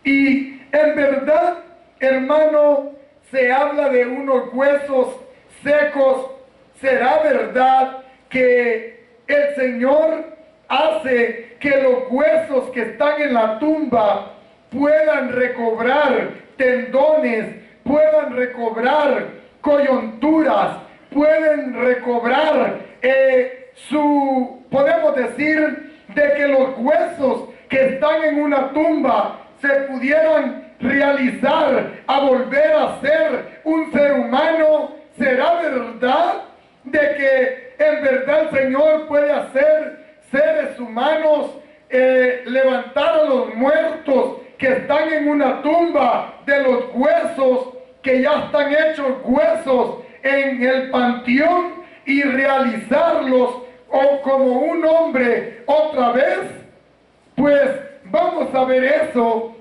Y en verdad, hermano, se habla de unos huesos secos. ¿Será verdad que el Señor hace que los huesos que están en la tumba puedan recobrar tendones, puedan recobrar coyunturas, pueden recobrar podemos decir, de que los huesos que están en una tumba se pudieran realizar a volver a ser un ser humano? ¿Será verdad de que en verdad el Señor puede hacer seres humanos, levantar a los muertos que están en una tumba, de los huesos que ya están hechos huesos en el panteón, y realizarlos o como un hombre otra vez? Pues vamos a ver eso,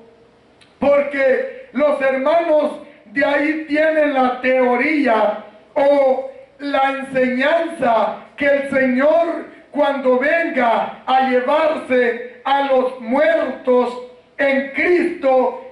porque los hermanos de ahí tienen la teoría o la enseñanza que el Señor, cuando venga a llevarse a los muertos en Cristo,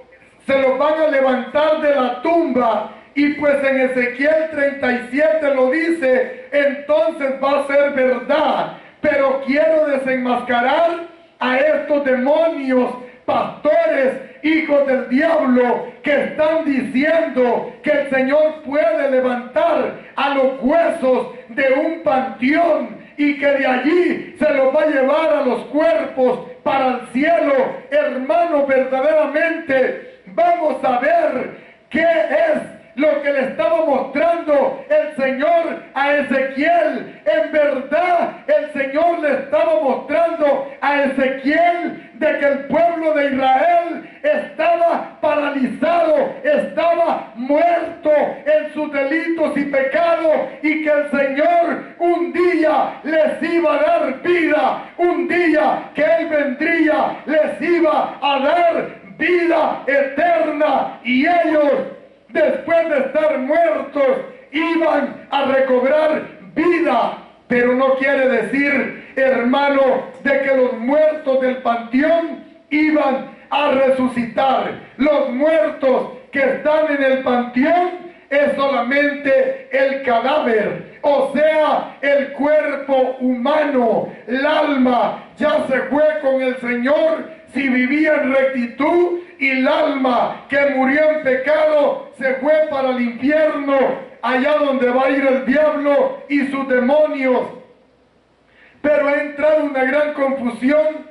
se los van a levantar de la tumba. Y pues en Ezequiel 37 lo dice, entonces va a ser verdad. Pero quiero desenmascarar a estos demonios, pastores, hijos del diablo, que están diciendo que el Señor puede levantar a los huesos de un panteón y que de allí se los va a llevar a los cuerpos para el cielo. Hermano, verdaderamente vamos a ver qué es lo que le estaba mostrando el Señor a Ezequiel. En verdad, el Señor le estaba mostrando a Ezequiel de que el pueblo de Israel estaba paralizado, estaba muerto en sus delitos y pecados, y que el Señor un día les iba a dar vida, un día que Él vendría, les iba a dar vida eterna, y ellos, después de estar muertos, iban a recobrar vida. Pero no quiere decir, hermano, de que los muertos del panteón iban a resucitar. Los muertos que están en el panteón es solamente el cadáver, o sea, el cuerpo humano. El alma ya se fue con el Señor si vivía en rectitud, y el alma que murió en pecado se fue para el infierno, allá donde va a ir el diablo y sus demonios. Pero ha entrado una gran confusión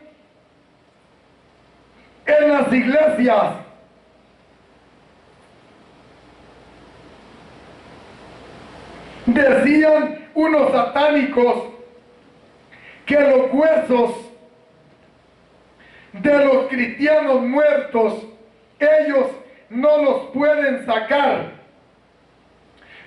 en las iglesias. Decían unos satánicos que los huesos de los cristianos muertos, ellos no los pueden sacar,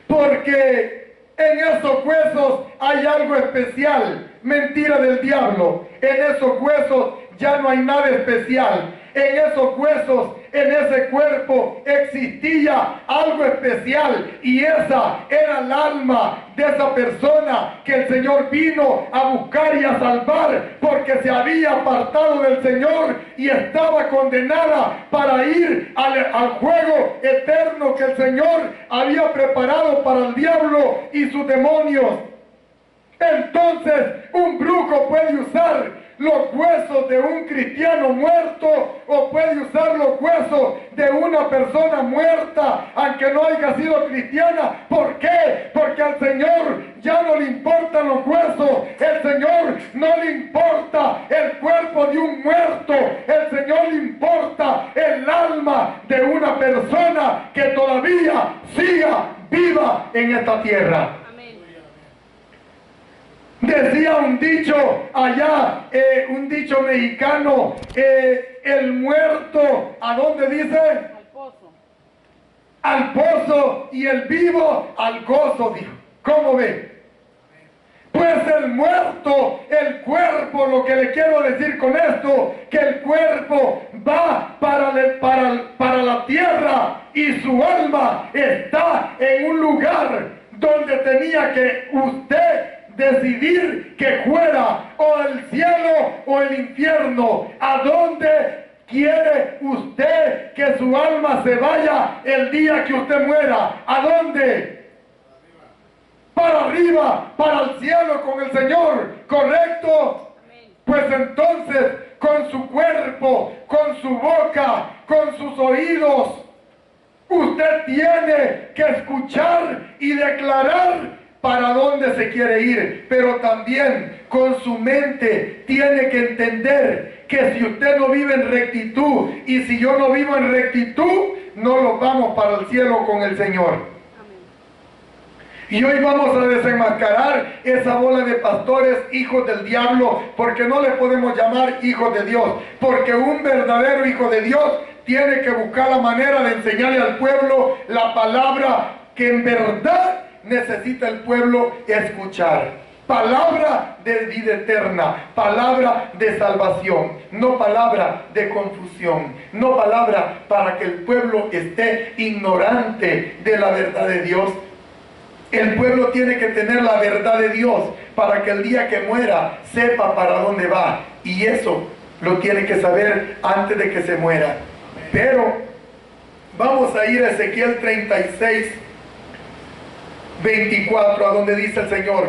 porque en esos huesos hay algo especial. Mentira del diablo. En esos huesos ya no hay nada especial. En esos huesos, en ese cuerpo, existía algo especial, y esa era el alma de esa persona que el Señor vino a buscar y a salvar, porque se había apartado del Señor y estaba condenada para ir al juego eterno que el Señor había preparado para el diablo y sus demonios. Entonces, un brujo puede usar los huesos de un cristiano muerto, o puede usar los huesos de una persona muerta, aunque no haya sido cristiana. ¿Por qué? Porque al Señor ya no le importan los huesos. El Señor no le importa el cuerpo de un muerto. El Señor le importa el alma de una persona que todavía siga viva en esta tierra. Decía un dicho allá, un dicho mexicano, el muerto, ¿a dónde dice? Al pozo. Al pozo, y el vivo al gozo, dijo. ¿Cómo ve? Pues el muerto, el cuerpo, lo que le quiero decir con esto, que el cuerpo va para la tierra, y su alma está en un lugar donde tenía que usted decidir que fuera, o el cielo o el infierno. ¿A dónde quiere usted que su alma se vaya el día que usted muera. ¿A dónde? Para arriba, para el cielo con el Señor, ¿correcto? Pues entonces, con su cuerpo, con su boca, con sus oídos, usted tiene que escuchar y declarar para dónde se quiere ir, pero también con su mente tiene que entender que si usted no vive en rectitud y si yo no vivo en rectitud, no nos vamos para el cielo con el Señor. Y hoy vamos a desenmascarar esa bola de pastores hijos del diablo, porque no le podemos llamar hijos de Dios, porque un verdadero hijo de Dios tiene que buscar la manera de enseñarle al pueblo la palabra que en verdad necesita el pueblo escuchar. Palabra de vida eterna, palabra de salvación, no palabra de confusión, no palabra para que el pueblo esté ignorante de la verdad de Dios. El pueblo tiene que tener la verdad de Dios para que el día que muera sepa para dónde va. Y eso lo tiene que saber antes de que se muera. Pero vamos a ir a Ezequiel 36, 24, a donde dice el Señor.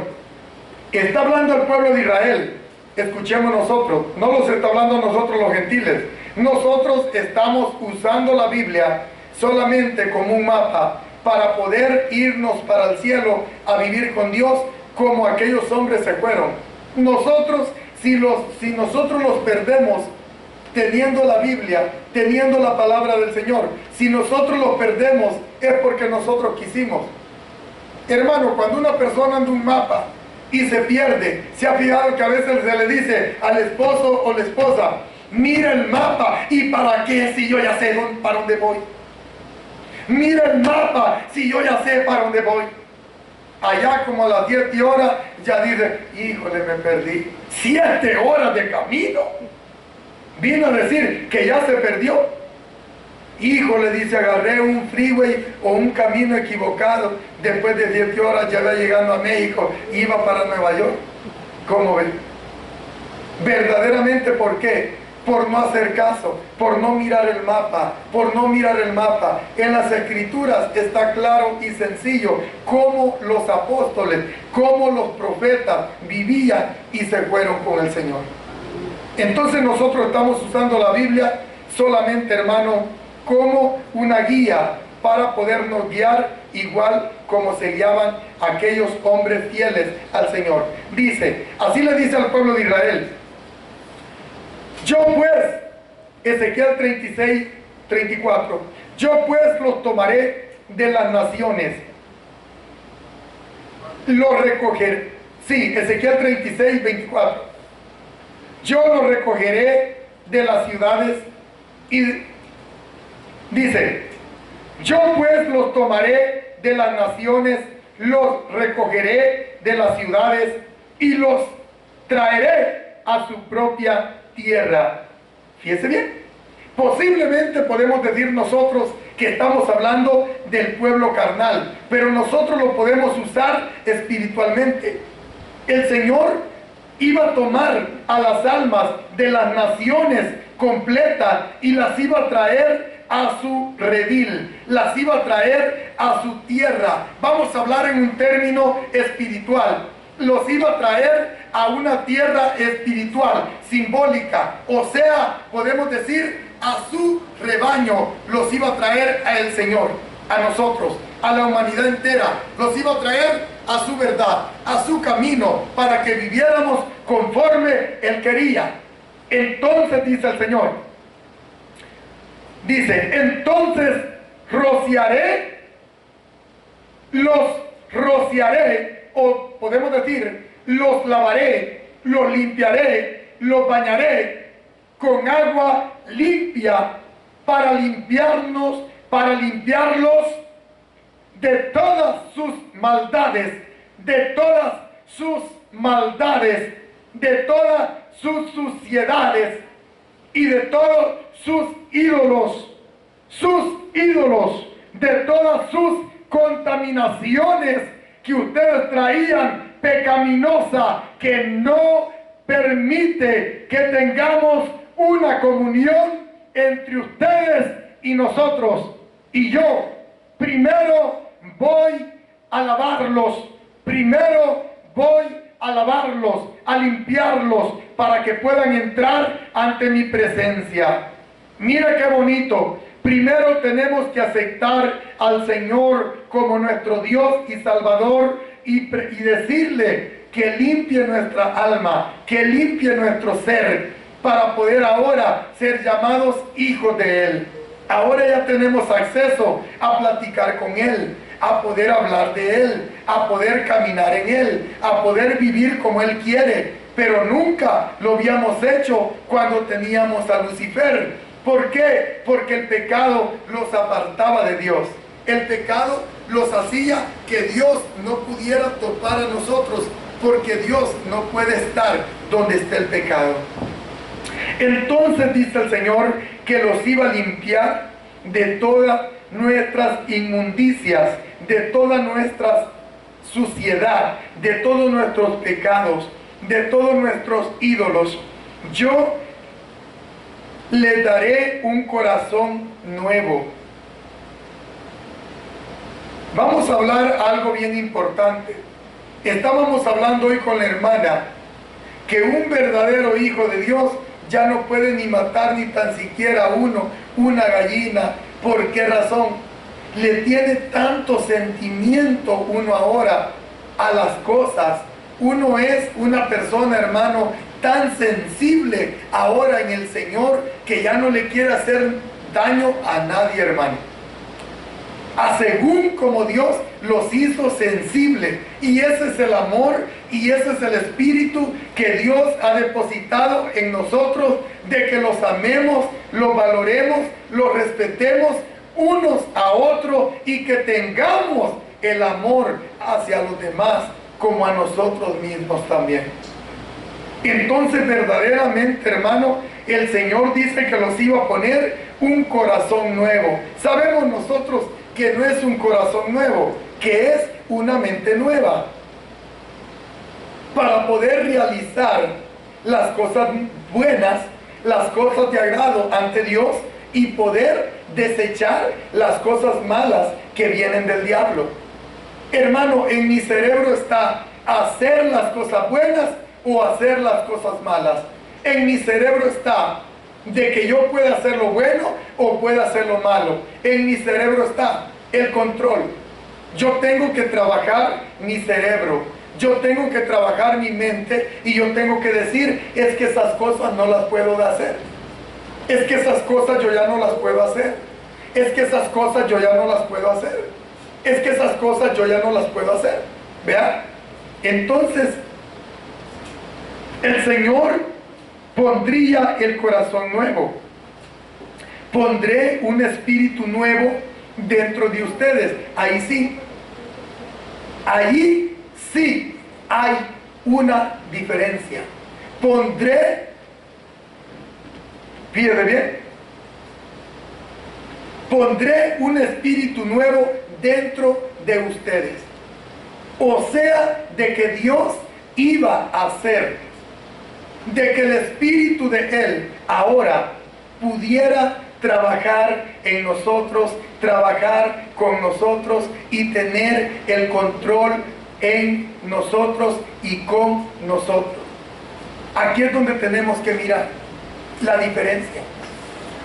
Está hablando al pueblo de Israel. Escuchemos nosotros. No los está hablando a nosotros los gentiles. Nosotros estamos usando la Biblia solamente como un mapa para poder irnos para el cielo a vivir con Dios como aquellos hombres se fueron. Nosotros, si nosotros los perdemos teniendo la Biblia, teniendo la palabra del Señor, si nosotros los perdemos es porque nosotros quisimos. Hermano, cuando una persona anda un mapa y se pierde, se ha fijado que a veces se le dice al esposo o la esposa, mira el mapa, ¿y para qué si yo ya sé para dónde voy? Mira el mapa, si yo ya sé para dónde voy. Allá como a las 7 horas ya dice, híjole, me perdí 7 horas de camino. Vino a decir que ya se perdió. Híjole, dice, agarré un freeway o un camino equivocado. Después de 7 horas ya iba llegando a México, iba para Nueva York. ¿Cómo ven? Verdaderamente, ¿por qué? Por no hacer caso, por no mirar el mapa, por no mirar el mapa. En las Escrituras está claro y sencillo cómo los apóstoles, cómo los profetas vivían y se fueron con el Señor. Entonces nosotros estamos usando la Biblia solamente, hermano, como una guía para podernos guiar igual como se guiaban aquellos hombres fieles al Señor. Dice, así le dice al pueblo de Israel, yo pues, Ezequiel 36, 34, yo pues los tomaré de las naciones, los recogeré, sí, Ezequiel 36, 24, yo los recogeré de las ciudades y dice, yo pues los tomaré de las naciones, los recogeré de las ciudades y los traeré a su propia tierra. Fíjese bien, posiblemente podemos decir nosotros que estamos hablando del pueblo carnal, pero nosotros lo podemos usar espiritualmente. El Señor iba a tomar a las almas de las naciones completas y las iba a traer a su redil, las iba a traer a su tierra. Vamos a hablar en un término espiritual. Los iba a traer a una tierra espiritual, simbólica, o sea, podemos decir a su rebaño. Los iba a traer a el Señor, a nosotros, a la humanidad entera. Los iba a traer a su verdad, a su camino, para que viviéramos conforme Él quería. Entonces dice el Señor, dice, entonces los rociaré, o podemos decir, los lavaré, los limpiaré, los bañaré con agua limpia para limpiarlos de todas sus maldades, de todas sus maldades, de todas sus suciedades y de todos sus ídolos, de todas sus contaminaciones que ustedes traían pecaminosa, que no permite que tengamos una comunión entre ustedes y nosotros y yo, primero voy a lavarlos, primero voy a lavarlos, a limpiarlos, para que puedan entrar ante mi presencia. Mira qué bonito. Primero tenemos que aceptar al Señor como nuestro Dios y Salvador y decirle que limpie nuestra alma, que limpie nuestro ser, para poder ahora ser llamados hijos de Él. Ahora ya tenemos acceso a platicar con Él, a poder hablar de Él, a poder caminar en Él, a poder vivir como Él quiere, pero nunca lo habíamos hecho cuando teníamos a Lucifer. ¿Por qué? Porque el pecado los apartaba de Dios. El pecado los hacía que Dios no pudiera topar a nosotros, porque Dios no puede estar donde está el pecado. Entonces dice el Señor que los iba a limpiar de todas nuestras inmundicias, de toda nuestra suciedad, de todos nuestros pecados, de todos nuestros ídolos. Yo les daré un corazón nuevo. Vamos a hablar algo bien importante. Estábamos hablando hoy con la hermana que un verdadero hijo de Dios ya no puede ni matar ni tan siquiera una gallina. ¿Por qué razón? Le tiene tanto sentimiento uno ahora a las cosas. Uno es una persona, hermano, tan sensible ahora en el Señor que ya no le quiere hacer daño a nadie, hermano. A según como Dios los hizo sensibles. Y ese es el amor y ese es el espíritu que Dios ha depositado en nosotros, de que los amemos, los valoremos, los respetemos unos a otros y que tengamos el amor hacia los demás como a nosotros mismos también. Entonces verdaderamente, hermano, el Señor dice que los iba a poner un corazón nuevo. Sabemos nosotros que no es un corazón nuevo, que es una mente nueva, para poder realizar las cosas buenas, las cosas de agrado ante Dios, y poder desechar las cosas malas que vienen del diablo. Hermano, en mi cerebro está hacer las cosas buenas o hacer las cosas malas. En mi cerebro está de que yo pueda hacer lo bueno o pueda hacer lo malo. En mi cerebro está el control. Yo tengo que trabajar mi cerebro, yo tengo que trabajar mi mente, y yo tengo que decir, es que esas cosas no las puedo hacer, es que esas cosas yo ya no las puedo hacer, es que esas cosas yo ya no las puedo hacer, es que esas cosas yo ya no las puedo hacer. ¿Vea? Entonces el Señor pondría el corazón nuevo. Pondré un espíritu nuevo dentro de ustedes. Ahí sí hay una diferencia. Pondré, fíjate bien, pondré un espíritu nuevo dentro de ustedes. O sea, de que Dios iba a hacer de que el espíritu de Él ahora pudiera trabajar en nosotros, trabajar con nosotros y tener el control en nosotros y con nosotros. Aquí es donde tenemos que mirar la diferencia.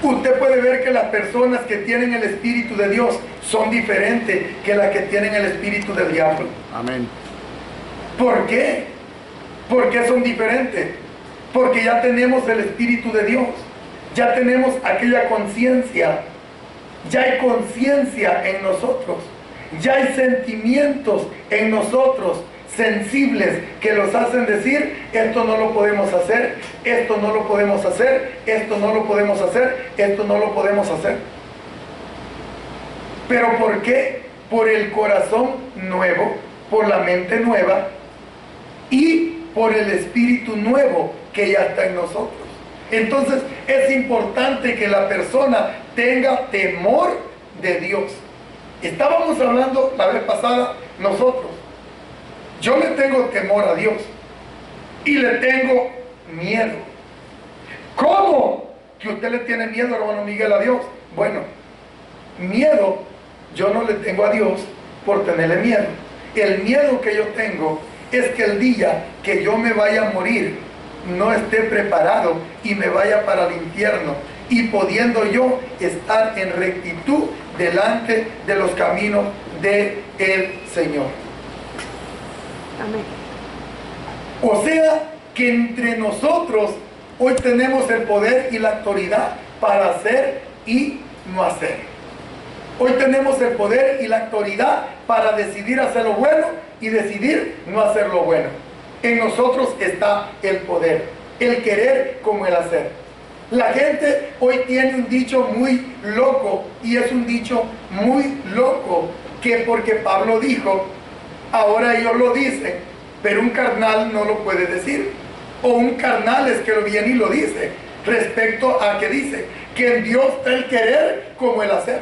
Usted puede ver que las personas que tienen el Espíritu de Dios son diferentes que las que tienen el espíritu del diablo. Amén. ¿Por qué? ¿Por qué son diferentes? Porque ya tenemos el Espíritu de Dios, ya tenemos aquella conciencia, ya hay conciencia en nosotros, ya hay sentimientos en nosotros sensibles que los hacen decir, esto no lo podemos hacer, esto no lo podemos hacer, esto no lo podemos hacer, esto no lo podemos hacer. ¿Pero por qué? Por el corazón nuevo, por la mente nueva y por el espíritu nuevo que ya está en nosotros. Entonces es importante que la persona tenga temor de Dios. Estábamos hablando la vez pasada nosotros. Yo le tengo temor a Dios y le tengo miedo. ¿Cómo que usted le tiene miedo, hermano Miguel, a Dios? Bueno, miedo yo no le tengo a Dios por tenerle miedo. El miedo que yo tengo es que el día que yo me vaya a morir no esté preparado y me vaya para el infierno, y pudiendo yo estar en rectitud delante de los caminos del Señor. Amén. O sea que entre nosotros hoy tenemos el poder y la autoridad para hacer y no hacer. Hoy tenemos el poder y la autoridad para decidir hacer lo bueno y decidir no hacer lo bueno. En nosotros está el poder, el querer como el hacer. La gente hoy tiene un dicho muy loco, y es un dicho muy loco, que porque Pablo dijo, ahora ellos lo dicen, pero un carnal no lo puede decir. O un carnal es que lo viene y lo dice, respecto a que dice que en Dios está el querer como el hacer.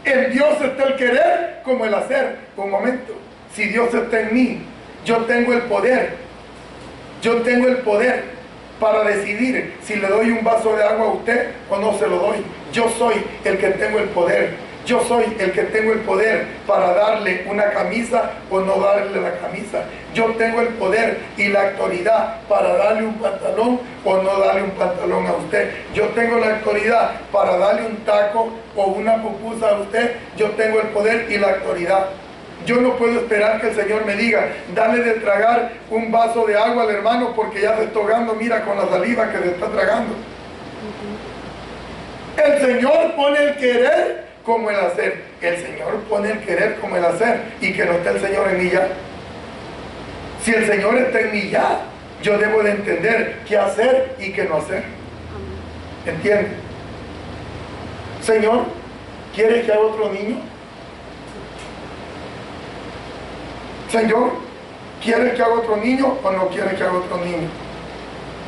En Dios está el querer como el hacer. Un momento, si Dios está en mí, yo tengo el poder. Yo tengo el poder para decidir si le doy un vaso de agua a usted o no se lo doy. Yo soy el que tengo el poder. Yo soy el que tengo el poder para darle una camisa o no darle la camisa. Yo tengo el poder y la autoridad para darle un pantalón o no darle un pantalón a usted. Yo tengo la autoridad para darle un taco o una pupusa a usted. Yo tengo el poder y la autoridad. Yo no puedo esperar que el Señor me diga, dale de tragar un vaso de agua al hermano porque ya se está ahogando, mira con la saliva que se está tragando. El Señor pone el querer como el hacer. El Señor pone el querer como el hacer, y que no esté el Señor en mí ya. Si el Señor está en mí ya, yo debo de entender qué hacer y qué no hacer. ¿Entiende? Señor, ¿quiere que haga otro niño? Señor, ¿quiere que haga otro niño o no quiere que haga otro niño?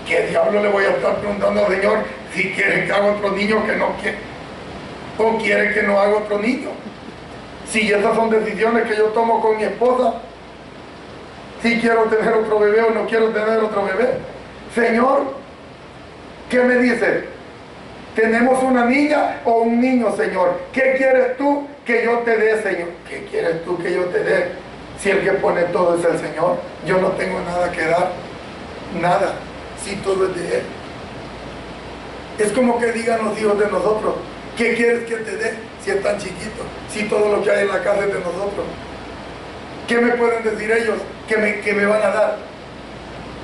¿Qué diablo le voy a estar preguntando al Señor si quiere que haga otro niño que no quiere? ¿O quiere que no haga otro niño? Si esas son decisiones que yo tomo con mi esposa, si quiero tener otro bebé o no quiero tener otro bebé. Señor, ¿qué me dice? ¿Tenemos una niña o un niño, Señor? ¿Qué quieres tú que yo te dé, Señor? ¿Qué quieres tú que yo te dé? Si el que pone todo es el Señor, yo no tengo nada que dar, nada, si todo es de Él. Es como que digan los hijos de nosotros, ¿qué quieres que te dé si es tan chiquito? Si todo lo que hay en la casa es de nosotros. ¿Qué me pueden decir ellos que me van a dar?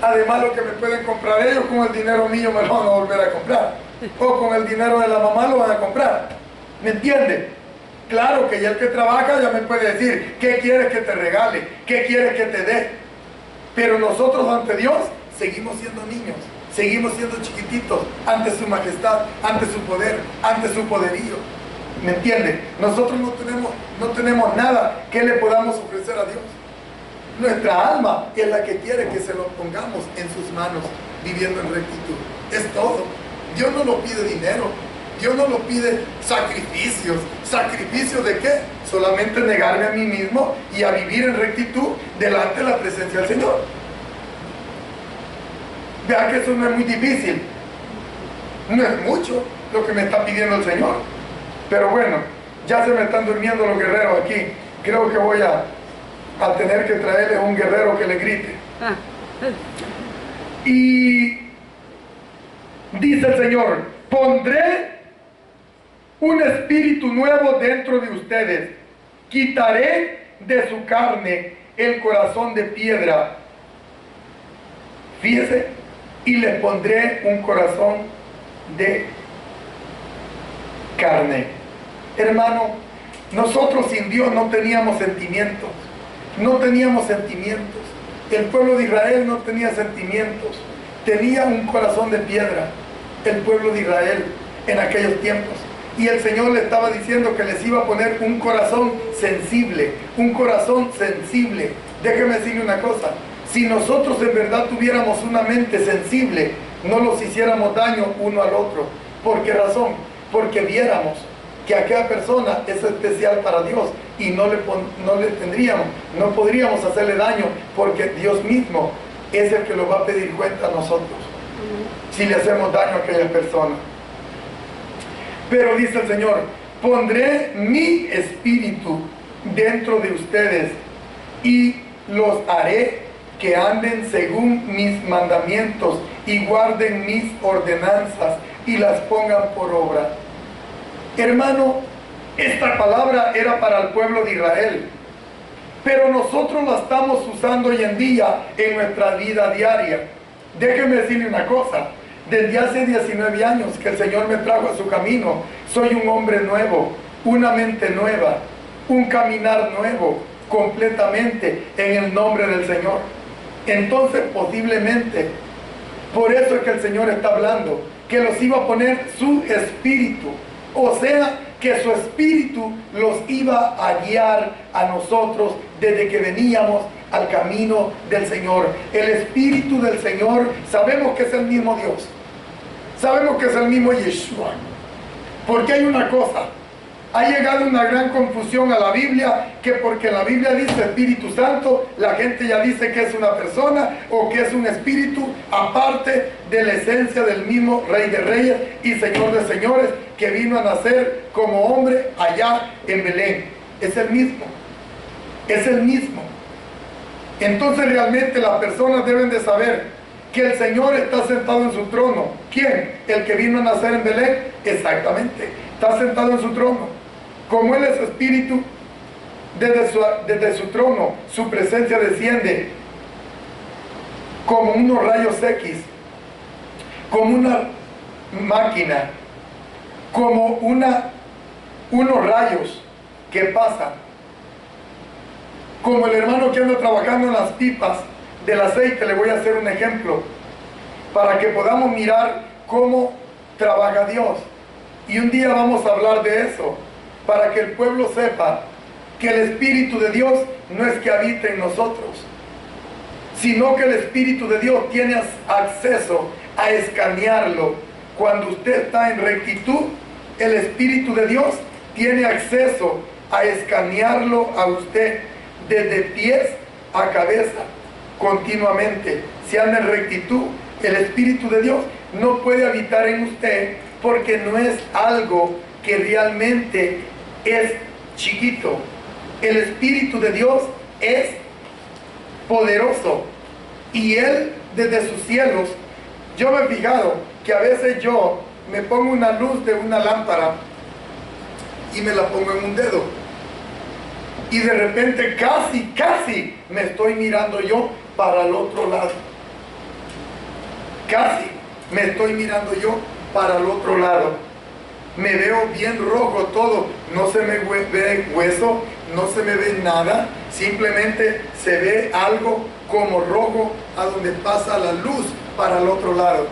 Además, lo que me pueden comprar ellos con el dinero mío me lo van a volver a comprar. O con el dinero de la mamá lo van a comprar. ¿Me entiende? Claro que ya el que trabaja ya me puede decir, ¿qué quieres que te regale? ¿Qué quieres que te dé? Pero nosotros ante Dios seguimos siendo niños. Seguimos siendo chiquititos ante su majestad, ante su poder, ante su poderío. ¿Me entiende? Nosotros no tenemos nada que le podamos ofrecer a Dios. Nuestra alma es la que quiere que se lo pongamos en sus manos, viviendo en rectitud. Es todo. Dios no lo pide dinero. Dios no lo pide sacrificios. ¿Sacrificios de qué? Solamente negarme a mí mismo y a vivir en rectitud delante de la presencia del Señor. Vean que eso no es muy difícil. No es mucho lo que me está pidiendo el Señor. Pero bueno, ya se me están durmiendo los guerreros aquí. Creo que voy a tener que traerles un guerrero que le grite. Y dice el Señor, pondré un espíritu nuevo dentro de ustedes. Quitaré de su carne el corazón de piedra. Fíjese, y les pondré un corazón de carne. Hermano, nosotros sin Dios no teníamos sentimientos. No teníamos sentimientos. El pueblo de Israel no tenía sentimientos. Tenía un corazón de piedra. El pueblo de Israel en aquellos tiempos. Y el Señor le estaba diciendo que les iba a poner un corazón sensible. Un corazón sensible. Déjeme decirle una cosa. Si nosotros en verdad tuviéramos una mente sensible, no nos hiciéramos daño uno al otro. ¿Por qué razón? Porque viéramos que aquella persona es especial para Dios y no le podríamos hacerle daño, porque Dios mismo es el que lo va a pedir cuenta a nosotros si le hacemos daño a aquella persona. Pero dice el Señor, pondré mi espíritu dentro de ustedes y los haré que anden según mis mandamientos y guarden mis ordenanzas y las pongan por obra. Hermano, esta palabra era para el pueblo de Israel, pero nosotros la estamos usando hoy en día en nuestra vida diaria. Déjeme decirle una cosa, desde hace 19 años que el Señor me trajo a su camino, soy un hombre nuevo, una mente nueva, un caminar nuevo, completamente en el nombre del Señor. Entonces posiblemente, por eso es que el Señor está hablando, que los iba a poner su espíritu, o sea, que su espíritu los iba a guiar a nosotros desde que veníamos al camino del Señor. El espíritu del Señor, sabemos que es el mismo Dios, sabemos que es el mismo Yeshua, porque hay una cosa, ha llegado una gran confusión a la Biblia, que porque en la Biblia dice Espíritu Santo, la gente ya dice que es una persona o que es un espíritu aparte de la esencia del mismo Rey de Reyes y Señor de Señores, que vino a nacer como hombre allá en Belén. Es el mismo, es el mismo. Entonces realmente las personas deben de saber que el Señor está sentado en su trono. ¿Quién? El que vino a nacer en Belén. Exactamente, está sentado en su trono. Como Él es espíritu, desde su trono, su presencia desciende como unos rayos X, como una máquina, como unos rayos que pasan, como el hermano que anda trabajando en las pipas del aceite. Le voy a hacer un ejemplo para que podamos mirar cómo trabaja Dios, y un día vamos a hablar de eso, para que el pueblo sepa que el Espíritu de Dios no es que habite en nosotros, sino que el Espíritu de Dios tiene acceso a escanearlo. Cuando usted está en rectitud, el Espíritu de Dios tiene acceso a escanearlo a usted desde pies a cabeza continuamente. Si anda en rectitud, el Espíritu de Dios no puede habitar en usted, porque no es algo que realmente es chiquito. El Espíritu de Dios es poderoso, y Él desde sus cielos, yo me he fijado que a veces yo me pongo una luz de una lámpara y me la pongo en un dedo, y de repente casi me estoy mirando yo para el otro lado, casi me estoy mirando yo para el otro lado. Me veo bien rojo todo, no se me ve hueso, no se me ve nada, simplemente se ve algo como rojo a donde pasa la luz para el otro lado.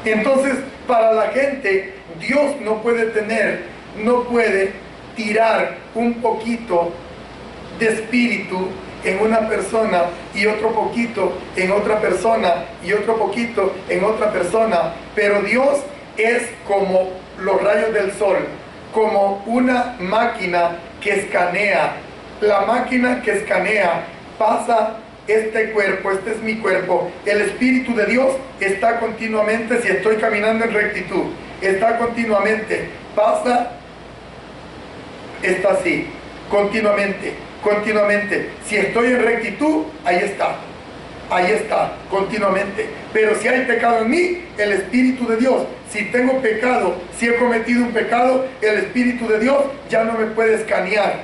Entonces, para la gente, Dios no puede tirar un poquito de espíritu en una persona y otro poquito en otra persona y otro poquito en otra persona, pero Dios es como los rayos del sol, como una máquina que escanea. La máquina que escanea pasa este cuerpo, este es mi cuerpo. El Espíritu de Dios está continuamente, si estoy caminando en rectitud, está continuamente, pasa, está así, continuamente. Si estoy en rectitud, ahí está, continuamente. Pero si hay pecado en mí, el Espíritu de Dios, si tengo pecado, si he cometido un pecado, el Espíritu de Dios ya no me puede escanear,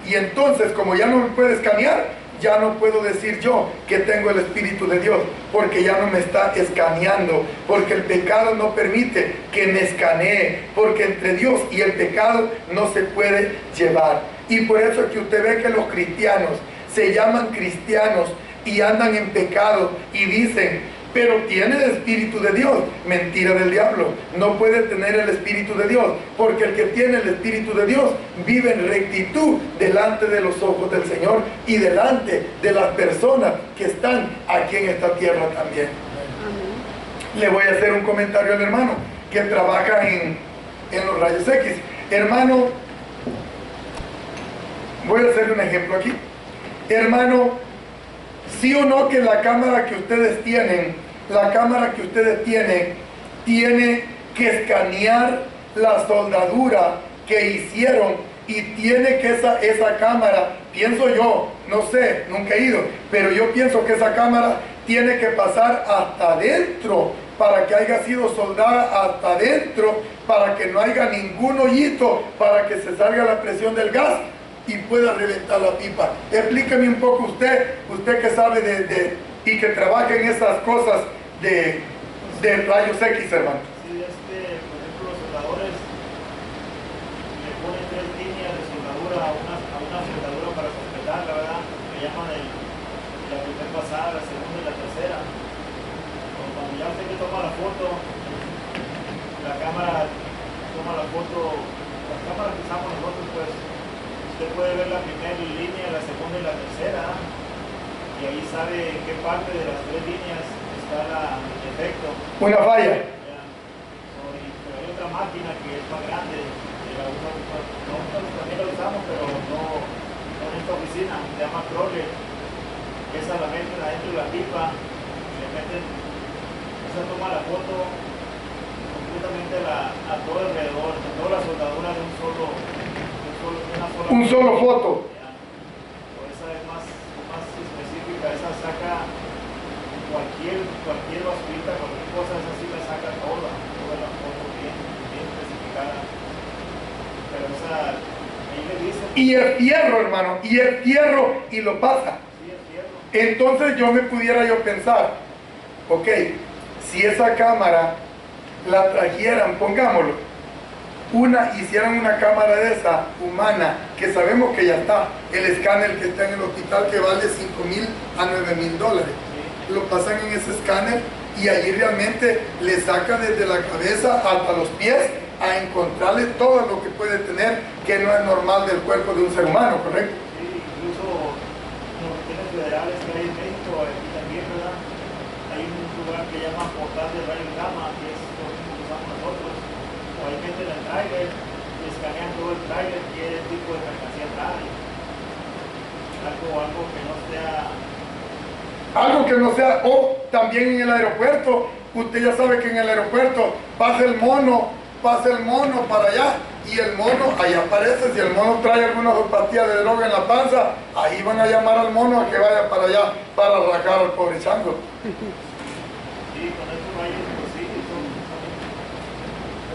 y entonces, como ya no me puede escanear, ya no puedo decir yo que tengo el Espíritu de Dios, porque ya no me está escaneando, porque el pecado no permite que me escanee, porque entre Dios y el pecado no se puede llevar. Y por eso es que usted ve que los cristianos se llaman cristianos y andan en pecado y dicen, pero tiene el Espíritu de Dios. Mentira del diablo, no puede tener el Espíritu de Dios, porque el que tiene el Espíritu de Dios vive en rectitud delante de los ojos del Señor y delante de las personas que están aquí en esta tierra también. Amén. Le voy a hacer un comentario al hermano que trabaja en los rayos X. Hermano, voy a hacer un ejemplo aquí. Hermano, sí o no que la cámara que ustedes tienen tiene que escanear la soldadura que hicieron y tiene que esa cámara, pienso yo, no sé, nunca he ido, pero yo pienso que esa cámara tiene que pasar hasta adentro para que haya sido soldada hasta adentro, para que no haya ningún hoyito, para que se salga la presión del gas y pueda reventar la pipa. Explíqueme un poco usted que sabe y que trabaja en esas cosas de rayos X, hermano. Sí, por ejemplo, los soldadores le ponen 3 líneas de soldadura a una soldadura para completarla, ¿verdad? Le llaman la primera pasada, la segunda y la tercera. Cuando ya usted que toma la foto, la cámara toma la foto, las cámaras que usamos nosotros, pues usted puede ver la primera línea, la segunda y la tercera, y ahí sabe en qué parte de las 3 líneas está el defecto. Una falla. Pero hay otra máquina que es más grande, nosotros también la usamos, pero no en esta oficina, se llama crawler. Esa la meten adentro de la pipa, le meten, esa toma la foto completamente a todo alrededor, a toda la soldadura de un solo foto. Esa es más específica, esa saca cualquier basurita, cualquier cosa, esa sí la saca toda la foto bien especificada. Pero esa, ahí le dicen. Y el fierro, hermano, y el fierro, y lo pasa. Sí, el fierro. Entonces yo pudiera pensar, ok, si esa cámara la trajeran, pongámoslo, hicieran una cámara de esa humana, que sabemos que ya está, el escáner que está en el hospital que vale $5,000 a $9,000, lo pasan en ese escáner y allí realmente le saca desde la cabeza hasta los pies a encontrarle todo lo que puede tener que no es normal del cuerpo de un ser humano, ¿correcto? Sí, incluso en los hospitales federales que hay en México, aquí también, ¿verdad? Hay un lugar que llama portal de rayos gamma, que es lo mismo que usamos nosotros. O ahí meten el tráiler y escanean todo el tráiler, qué tipo de mercancía trae. Algo que no sea... Algo que no sea, o también en el aeropuerto, usted ya sabe que en el aeropuerto pasa el mono para allá, y el mono, ahí aparece, si el mono trae alguna pastillas de droga en la panza, ahí van a llamar al mono a que vaya para allá, para rajar al pobre chango. Sí, con esos rayos, pues sí, son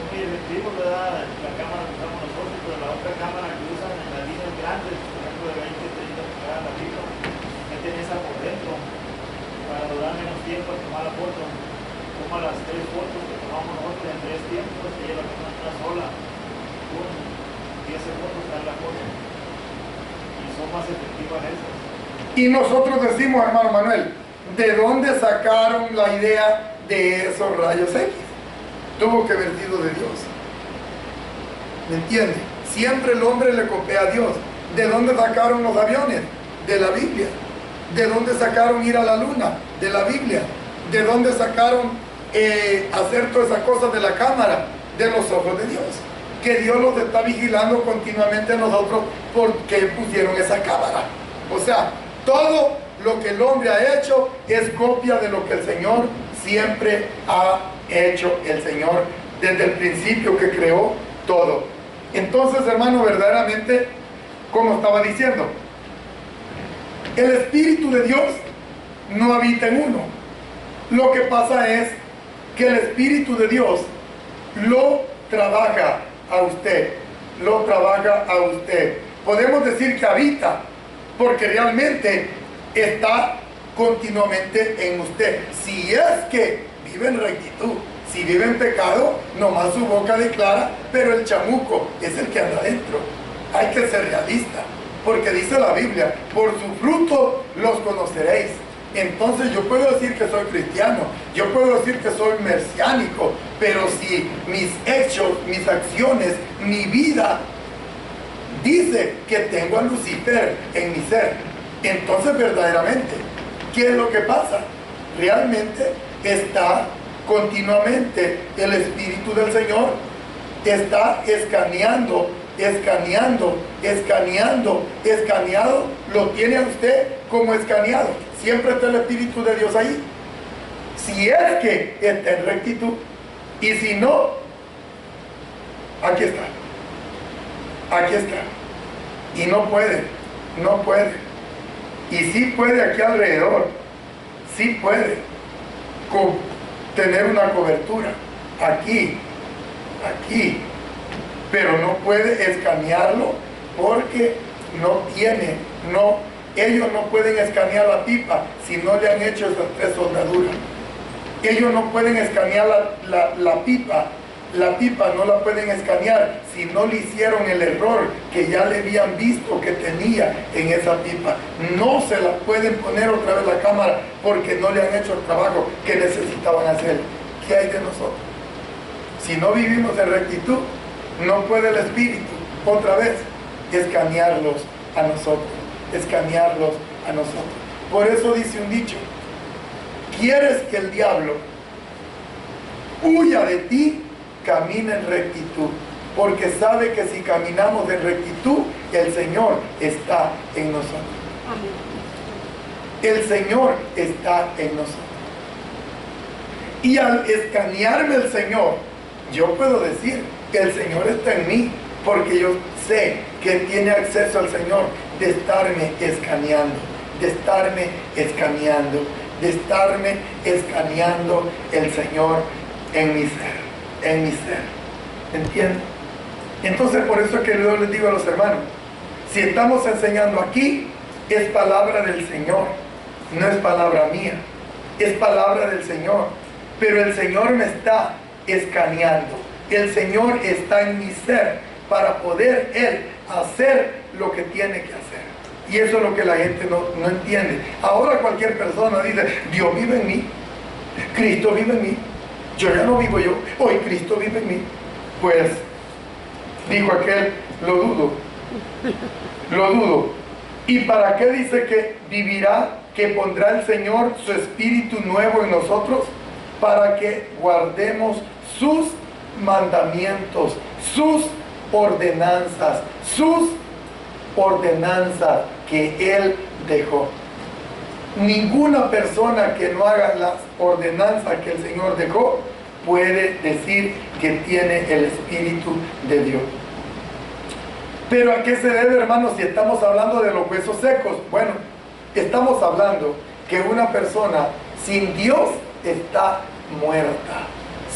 muy efectivos, ¿verdad? La cámara que usamos nosotros, pero la otra cámara que usan en las líneas grandes, por ejemplo de 20, 30 pulgadas la pipa, meten esa por dentro, para durar menos tiempo a tomar la foto. Toma las 3 fotos que tomamos nosotros en 3 tiempos, que ella la toma en una sola. 10 segundos está en la foto. Y son más efectivas esas. Y nosotros decimos, hermano Manuel, ¿de dónde sacaron la idea de esos rayos X? Tuvo que haber sido de Dios. ¿Me entiende? Siempre el hombre le copia a Dios. ¿De dónde sacaron los aviones? De la Biblia. ¿De dónde sacaron ir a la luna? De la Biblia. ¿De dónde sacaron hacer todas esas cosas de la cámara? De los ojos de Dios. Que Dios los está vigilando continuamente a nosotros porque pusieron esa cámara. O sea, todo lo que el hombre ha hecho es copia de lo que el Señor siempre ha hecho, el Señor desde el principio que creó todo. Entonces, hermano, verdaderamente, como estaba diciendo, el Espíritu de Dios no habita en uno. Lo que pasa es que el Espíritu de Dios lo trabaja a usted, lo trabaja a usted. Podemos decir que habita, porque realmente está continuamente en usted. Si es que vive en rectitud, si vive en pecado, nomás su boca declara, pero el chamuco es el que anda adentro. Hay que ser realista, porque dice la Biblia, por su fruto los conoceréis. Entonces yo puedo decir que soy cristiano, yo puedo decir que soy mesiánico, pero si mis hechos, mis acciones, mi vida dice que tengo a Lucifer en mi ser, entonces verdaderamente, ¿qué es lo que pasa? Realmente está continuamente el Espíritu del Señor, está escaneando, lo tiene a usted como escaneado. Siempre está el Espíritu de Dios ahí. Si es que está en rectitud, y si no, Aquí está. Aquí está. Y no puede. No puede. Y sí puede aquí alrededor. Sí puede tener una cobertura. Aquí. Aquí. Pero no puede escanearlo porque no tiene. Ellos no pueden escanear la pipa si no le han hecho esas 3 soldaduras. Ellos no pueden escanear la pipa. La pipa no la pueden escanear si no le hicieron el error que ya le habían visto que tenía en esa pipa. No se la pueden poner otra vez la cámara porque no le han hecho el trabajo que necesitaban hacer. ¿Qué hay de nosotros? Si no vivimos en rectitud, no puede el Espíritu otra vez escanearlos a nosotros. Escanearlos a nosotros. Por eso dice un dicho: ¿quieres que el diablo huya de ti? Camina en rectitud, porque sabe que si caminamos en rectitud, el Señor está en nosotros. El Señor está en nosotros. Y al escanearme el Señor, yo puedo decir que el Señor está en mí, porque yo sé que tiene acceso al Señor de estarme escaneando, de estarme escaneando, de estarme escaneando el Señor en mi ser. En mi ser. ¿Entienden? Entonces por eso es que yo les digo a los hermanos, si estamos enseñando aquí, es palabra del Señor, no es palabra mía, es palabra del Señor, pero el Señor me está escaneando, el Señor está en mi ser para poder Él hacer lo que tiene que hacer. Y eso es lo que la gente no entiende. Ahora cualquier persona dice: Dios vive en mí, Cristo vive en mí. Yo ya no vivo yo, hoy Cristo vive en mí. Pues, dijo aquel, lo dudo. Lo dudo. ¿Y para qué dice que vivirá, que pondrá el Señor su espíritu nuevo en nosotros? Para que guardemos sus mandamientos, sus ordenanzas que Él dejó. Ninguna persona que no haga las ordenanzas que el Señor dejó puede decir que tiene el Espíritu de Dios. Pero ¿a qué se debe, hermanos, si estamos hablando de los huesos secos? Bueno, estamos hablando que una persona sin Dios está muerta.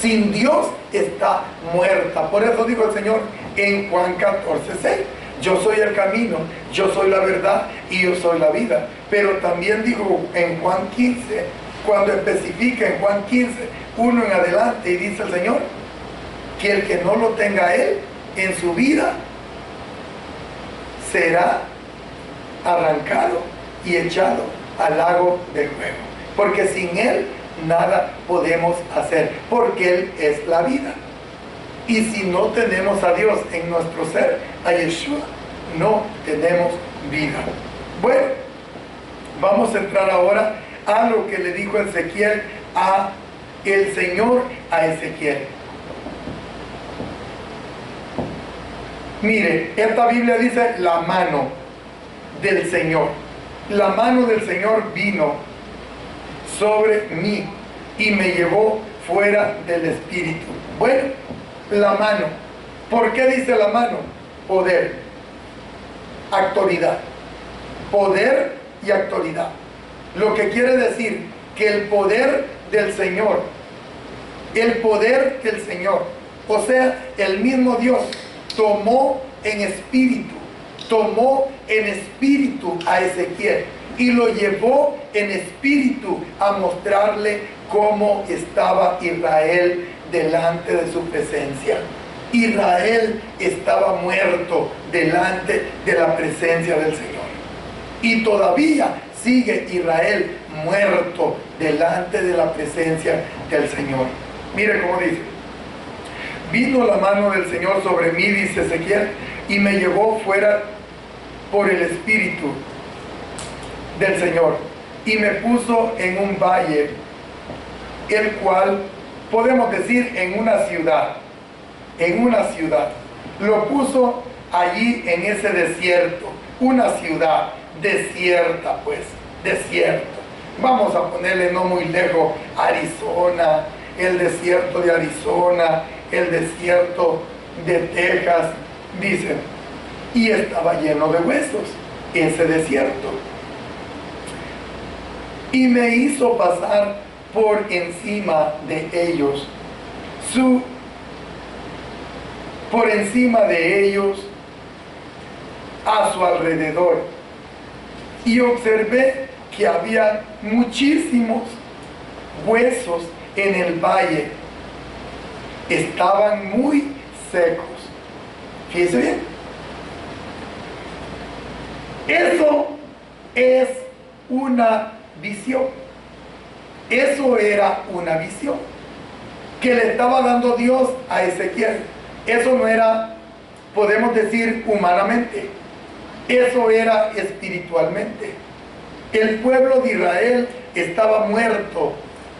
Sin Dios está muerta. Por eso dijo el Señor en Juan 14:6. Yo soy el camino, yo soy la verdad y yo soy la vida. Pero también dijo en Juan 15, cuando especifica en Juan 15, 1 en adelante, y dice el Señor que el que no lo tenga a Él en su vida será arrancado y echado al lago de fuego. Porque sin Él nada podemos hacer, porque Él es la vida. Y si no tenemos a Dios en nuestro ser, a Yeshua, no tenemos vida. Bueno, vamos a entrar ahora a lo que le dijo Ezequiel a el Señor a Ezequiel. Mire, esta Biblia dice la mano del Señor. La mano del Señor vino sobre mí y me llevó fuera del espíritu. Bueno, la mano. ¿Por qué dice la mano? Poder, autoridad. Poder y autoridad. Lo que quiere decir que el poder del Señor, o sea, el mismo Dios tomó en espíritu a Ezequiel y lo llevó en espíritu a mostrarle cómo estaba Israel delante de su presencia. Israel estaba muerto delante de la presencia del Señor. Y todavía sigue Israel muerto delante de la presencia del Señor. Mire cómo dice: vino la mano del Señor sobre mí, dice Ezequiel, y me llevó fuera por el espíritu del Señor y me puso en un valle, el cual podemos decir en una ciudad, lo puso allí en ese desierto, una ciudad desierta, pues, desierto. Vamos a ponerle no muy lejos Arizona, el desierto de Arizona, el desierto de tejas, dice, y estaba lleno de huesos ese desierto. Y me hizo pasar por encima de ellos, por encima de ellos, a su alrededor, y observé que había muchísimos huesos en el valle, estaban muy secos. Fíjense bien, eso es una visión. Eso era una visión que le estaba dando Dios a Ezequiel. Eso no era, podemos decir, humanamente. Eso era espiritualmente. El pueblo de Israel estaba muerto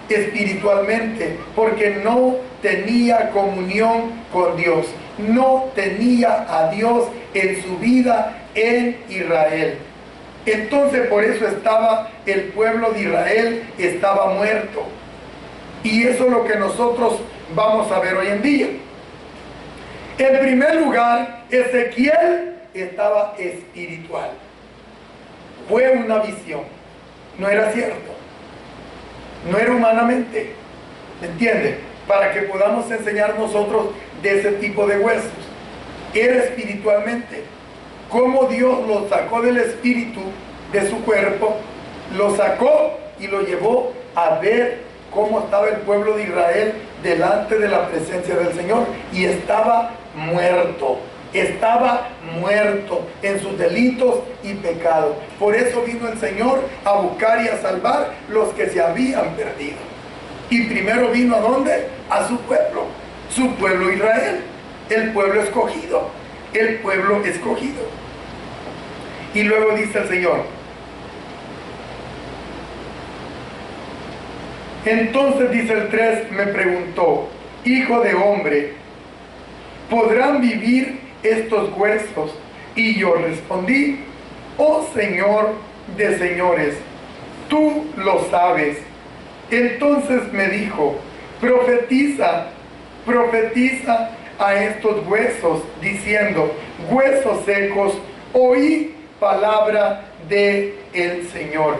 espiritualmente porque no tenía comunión con Dios. No tenía a Dios en su vida en Israel. Entonces por eso estaba el pueblo de Israel, estaba muerto. Y eso es lo que nosotros vamos a ver hoy en día. En primer lugar, Ezequiel estaba espiritual. Fue una visión. No era cierto. No era humanamente. ¿Me entiende? Para que podamos enseñar nosotros de ese tipo de huesos. Era espiritualmente. Cómo Dios lo sacó del espíritu de su cuerpo, lo sacó y lo llevó a ver cómo estaba el pueblo de Israel delante de la presencia del Señor, y estaba muerto en sus delitos y pecados. Por eso vino el Señor a buscar y a salvar los que se habían perdido. Y primero vino ¿a dónde? A su pueblo Israel, el pueblo escogido. Y luego dice el Señor: entonces, dice el 3, me preguntó: hijo de hombre, ¿podrán vivir estos huesos? Y yo respondí: oh Señor de señores, tú lo sabes. Entonces me dijo: profetiza a estos huesos, diciendo: huesos secos, oí palabra del Señor.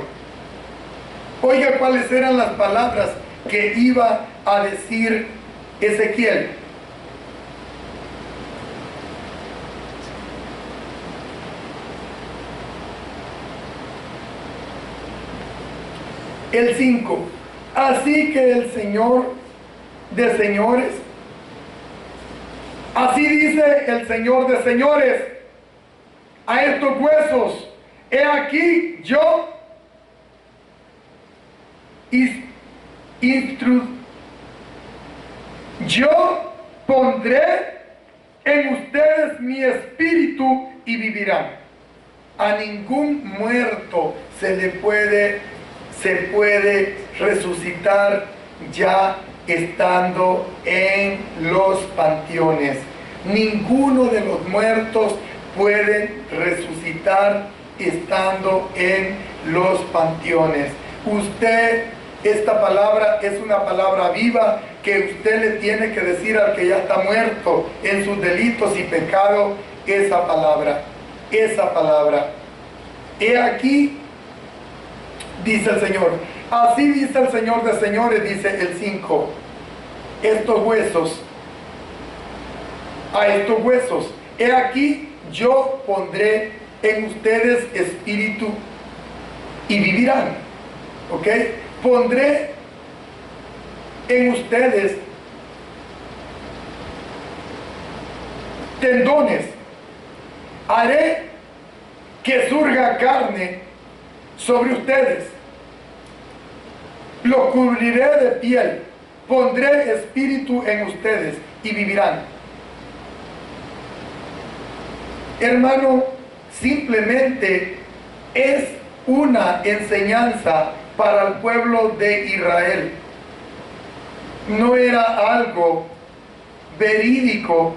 Oiga cuáles eran las palabras que iba a decir Ezequiel. El 5. Así que el Señor de señores, así dice el Señor de señores a estos huesos: he aquí yo pondré en ustedes mi espíritu y vivirán. A ningún muerto se puede resucitar ya estando en los panteones. Ninguno de los muertos puede resucitar estando en los panteones. Esta palabra es una palabra viva que usted le tiene que decir al que ya está muerto en sus delitos y pecados. Esa palabra. He aquí, dice el Señor. Así dice el Señor de señores, dice el 5. A estos huesos, he aquí yo pondré en ustedes espíritu y vivirán. ¿Ok? Pondré en ustedes tendones, haré que surja carne sobre ustedes, los cubriré de piel, pondré espíritu en ustedes y vivirán. Hermano, simplemente es una enseñanza para el pueblo de Israel. No era algo verídico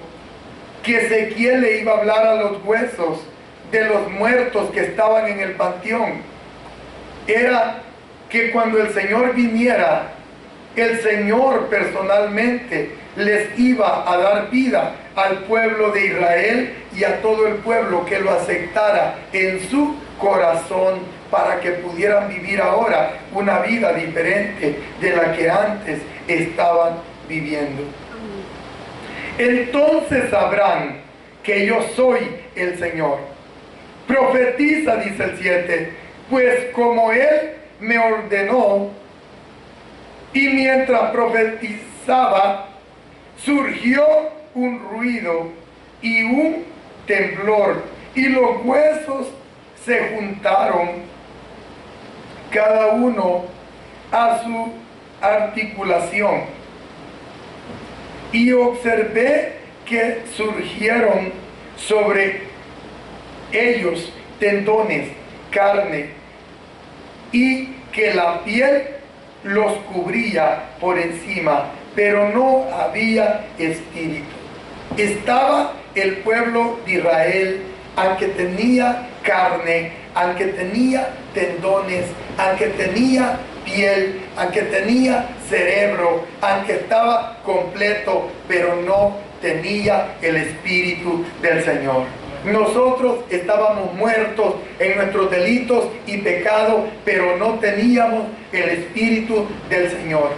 que Ezequiel le iba a hablar a los huesos de los muertos que estaban en el panteón. Era que cuando el Señor viniera, el Señor personalmente les iba a dar vida al pueblo de Israel y a todo el pueblo que lo aceptara en su corazón para que pudieran vivir ahora una vida diferente de la que antes estaban viviendo. Entonces sabrán que yo soy el Señor. Profetiza, dice el 7, pues como Él me ordenó, y mientras profetizaba, surgió un ruido y un temblor, y los huesos se juntaron, cada uno a su articulación. Y observé que surgieron sobre ellos tendones, carne, y que la piel los cubría por encima, pero no había espíritu. Estaba el pueblo de Israel, aunque tenía carne, aunque tenía tendones, aunque tenía piel, aunque tenía cerebro, aunque estaba completo, pero no tenía el Espíritu del Señor. Nosotros estábamos muertos en nuestros delitos y pecados, pero no teníamos el Espíritu del Señor.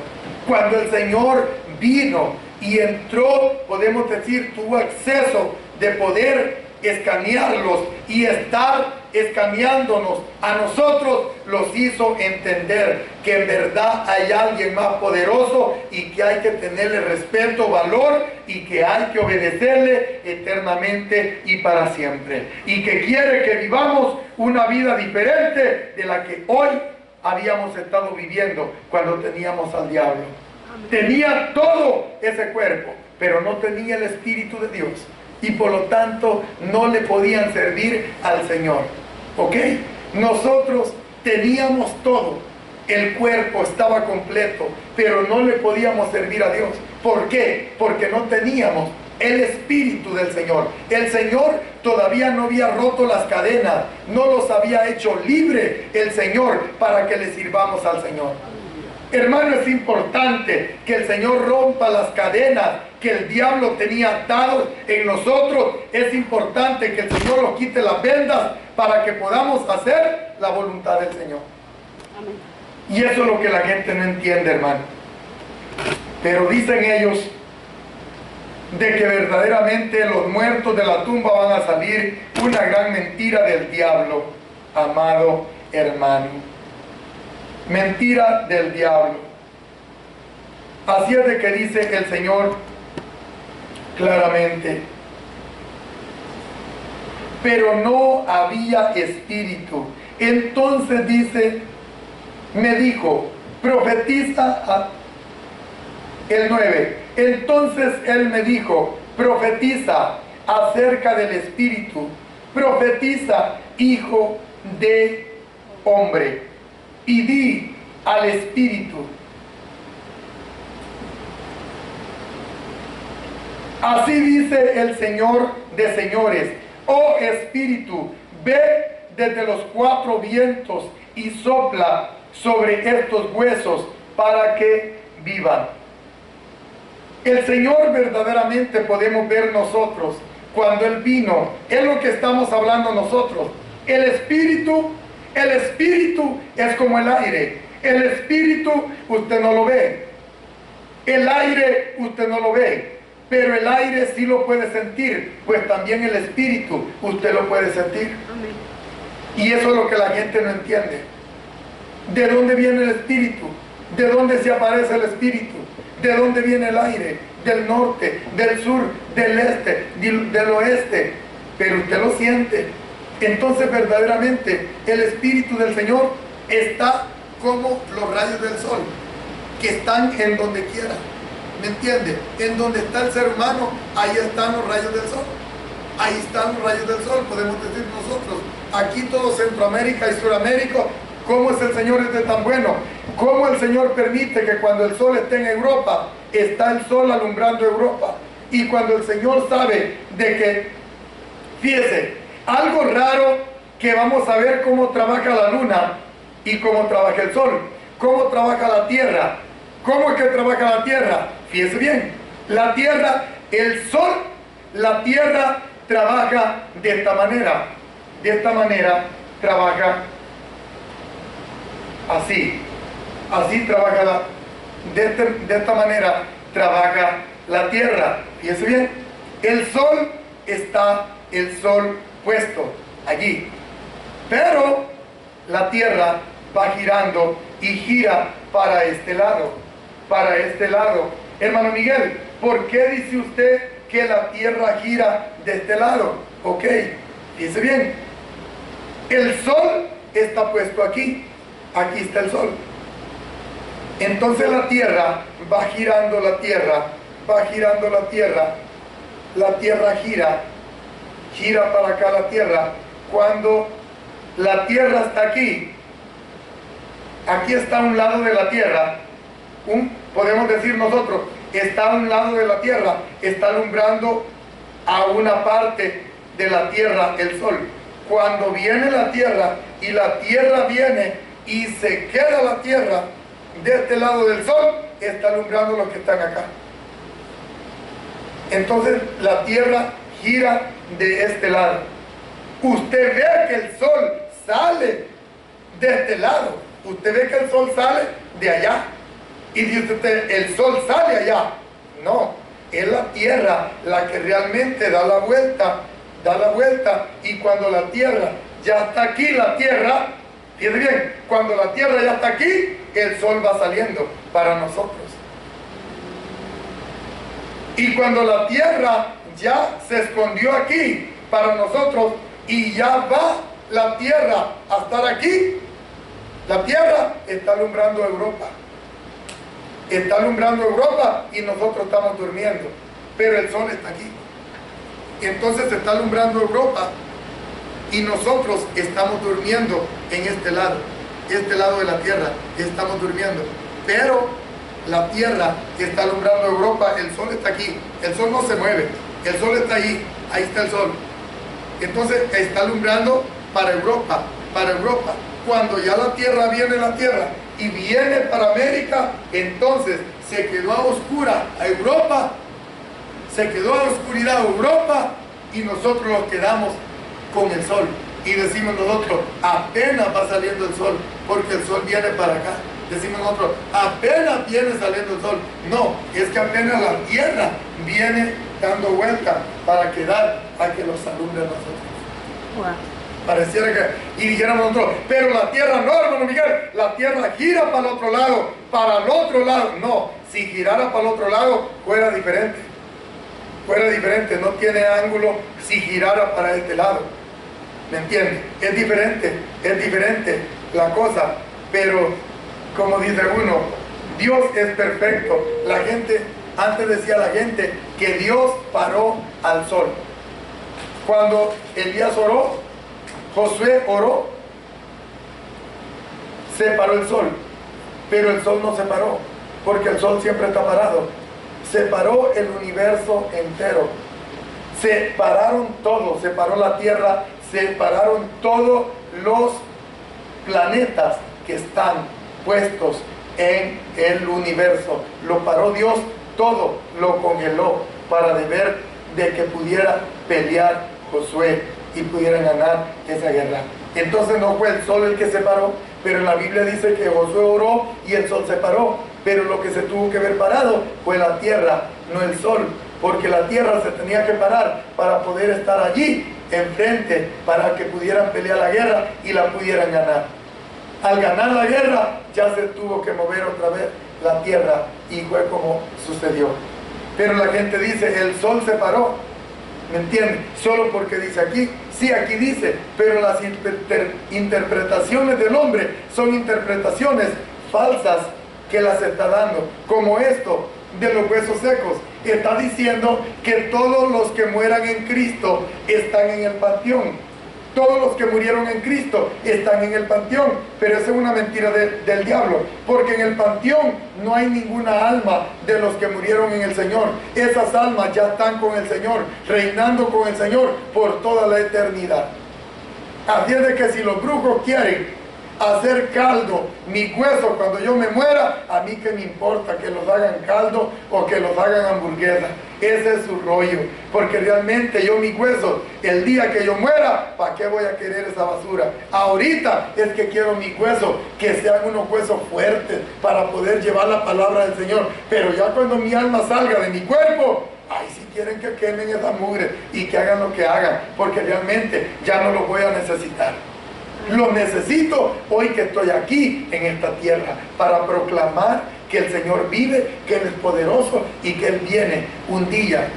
Cuando el Señor vino y entró, podemos decir, tuvo acceso de poder escanearlos y estar escaneándonos a nosotros, los hizo entender que en verdad hay alguien más poderoso y que hay que tenerle respeto, valor, y que hay que obedecerle eternamente y para siempre, y que quiere que vivamos una vida diferente de la que hoy habíamos estado viviendo cuando teníamos al diablo. Tenía todo ese cuerpo, pero no tenía el Espíritu de Dios, y por lo tanto no le podían servir al Señor. ¿Ok? Nosotros teníamos todo, el cuerpo estaba completo, pero no le podíamos servir a Dios. ¿Por qué? Porque no teníamos el Espíritu del Señor. El Señor todavía no había roto las cadenas, no los había hecho libre el Señor para que le sirvamos al Señor. Hermano, es importante que el Señor rompa las cadenas que el diablo tenía atados en nosotros. Es importante que el Señor nos quite las vendas para que podamos hacer la voluntad del Señor. Amén. Y eso es lo que la gente no entiende, hermano. Pero dicen ellos de que verdaderamente los muertos de la tumba van a salir. Una gran mentira del diablo, amado hermano. Mentira del diablo. Así es de que dice el Señor claramente: pero no había espíritu. Entonces dice, me dijo, profetiza el 9. Entonces él me dijo, profetiza acerca del espíritu, profetiza, hijo de hombre, y di al espíritu: así dice el Señor de señores, oh espíritu, ve desde los 4 vientos y sopla sobre estos huesos para que vivan. El Señor verdaderamente podemos ver nosotros cuando Él vino. Es lo que estamos hablando nosotros. El espíritu es como el aire. El espíritu usted no lo ve. El aire usted no lo ve. Pero el aire sí lo puede sentir, pues también el espíritu usted lo puede sentir. Amén. Y eso es lo que la gente no entiende. ¿De dónde viene el espíritu? ¿De dónde se aparece el espíritu? ¿De dónde viene el aire? Del norte, del sur, del este, del oeste. Pero usted lo siente. Entonces verdaderamente el Espíritu del Señor está como los rayos del sol, que están en donde quiera. ¿Me entiende? En donde está el ser humano, ahí están los rayos del sol. Ahí están los rayos del sol, podemos decir nosotros. Aquí todo Centroamérica y Suramérica, ¿cómo es el Señor este tan bueno? ¿Cómo el Señor permite que cuando el sol esté en Europa, está el sol alumbrando Europa? Y cuando el Señor sabe de que, fíjese, algo raro que vamos a ver cómo trabaja la luna y cómo trabaja el sol, cómo trabaja la tierra. ¿Cómo es que trabaja la tierra? Fíjese bien, la tierra, el sol la tierra trabaja de esta manera. De esta manera trabaja así. Así trabaja de esta manera trabaja la tierra. Fíjense bien, el sol está puesto allí, pero la tierra va girando y gira para este lado, Hermano Miguel, ¿por qué dice usted que la tierra gira de este lado? Ok, fíjese bien, el sol está puesto aquí está el sol. Entonces la tierra va girando, la tierra gira para acá la tierra. Cuando la tierra está aquí está a un lado de la tierra, podemos decir nosotros, está a un lado de la tierra, está alumbrando a una parte de la tierra el sol. Cuando viene la tierra y la tierra viene y se queda la tierra de este lado del sol, está alumbrando los que están acá. Entonces la tierra gira de este lado. Usted ve que el sol sale de este lado, usted ve que el sol sale de allá, y dice usted, el sol sale allá. No, es la tierra la que realmente da la vuelta, y cuando la tierra ya está aquí, fíjense bien, cuando la tierra ya está aquí, el sol va saliendo para nosotros. Y cuando la tierra ya se escondió aquí para nosotros y ya va la tierra a estar aquí, la tierra está alumbrando Europa. Está alumbrando Europa y nosotros estamos durmiendo, pero el sol está aquí. Entonces se está alumbrando Europa y nosotros estamos durmiendo en este lado de la tierra, estamos durmiendo. Pero la tierra está alumbrando Europa, el sol está aquí, el sol no se mueve, el sol está ahí está el sol. Entonces está alumbrando para Europa. Cuando ya la tierra y viene para América, entonces se quedó a oscura a Europa, se quedó a oscuridad a Europa, y nosotros nos quedamos con el sol. Y decimos nosotros, apenas va saliendo el sol, porque el sol viene para acá. Decimos nosotros, apenas viene saliendo el sol. No, es que apenas la tierra viene dando vuelta para quedar a que los alumbre a nosotros. Wow. Pareciera que, y dijéramos nosotros, pero la tierra no, hermano Miguel, la tierra gira para el otro lado. No, si girara para el otro lado, fuera diferente, no tiene ángulo si girara para este lado. ¿Me entiende? Es diferente la cosa, pero como dice uno, Dios es perfecto. La gente, antes decía la gente que Dios paró al sol. Cuando Elías oró, Josué oró, se paró el sol, pero el sol no se paró, porque el sol siempre está parado. Se paró el universo entero, se pararon todos, se paró la tierra, se pararon todos los planetas que están puestos en el universo. Lo paró Dios, todo lo congeló para ver de que pudiera pelear Josué y pudieran ganar esa guerra. Entonces no fue el sol el que se paró, pero en la Biblia dice que Josué oró y el sol se paró, pero lo que se tuvo que ver parado fue la tierra, no el sol, porque la tierra se tenía que parar para poder estar allí enfrente, para que pudieran pelear la guerra y la pudieran ganar. Al ganar la guerra ya se tuvo que mover otra vez la tierra, y fue como sucedió. Pero la gente dice, el sol se paró. ¿Me entienden? Solo porque dice aquí, sí, aquí dice, pero las interpretaciones del hombre son interpretaciones falsas que las está dando, como esto de los huesos secos. Está diciendo que todos los que mueran en Cristo están en el panteón. Todos los que murieron en Cristo están en el panteón, pero esa es una mentira del diablo, porque en el panteón no hay ninguna alma de los que murieron en el Señor. Esas almas ya están con el Señor, reinando con el Señor por toda la eternidad. Así es de que si los brujos quieren a hacer caldo mis huesos cuando yo me muera, a mí qué me importa que los hagan caldo o que los hagan hamburguesa. Ese es su rollo, porque realmente yo mis huesos, el día que yo muera, ¿para qué voy a querer esa basura? Ahorita es que quiero mis huesos, que sean unos huesos fuertes para poder llevar la palabra del Señor. Pero ya cuando mi alma salga de mi cuerpo, ay, si quieren que quemen esa mugre y que hagan lo que hagan, porque realmente ya no los voy a necesitar. Los necesito hoy que estoy aquí en esta tierra para proclamar que el Señor vive, que Él es poderoso y que Él viene un día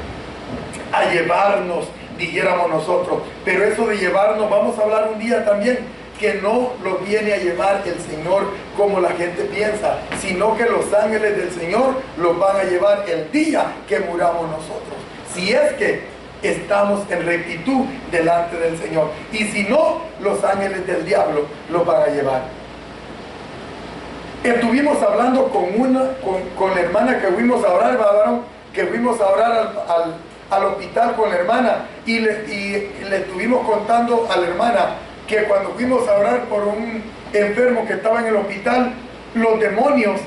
a llevarnos, dijéramos nosotros. Pero eso de llevarnos, vamos a hablar un día también, que no lo viene a llevar el Señor como la gente piensa, sino que los ángeles del Señor los van a llevar el día que muramos nosotros. Si es que estamos en rectitud delante del Señor. Y si no, los ángeles del diablo los van a llevar. Estuvimos hablando con la hermana que fuimos a orar, varón, que fuimos a orar al hospital con la hermana, y le estuvimos contando a la hermana que cuando fuimos a orar por un enfermo que estaba en el hospital, los demonios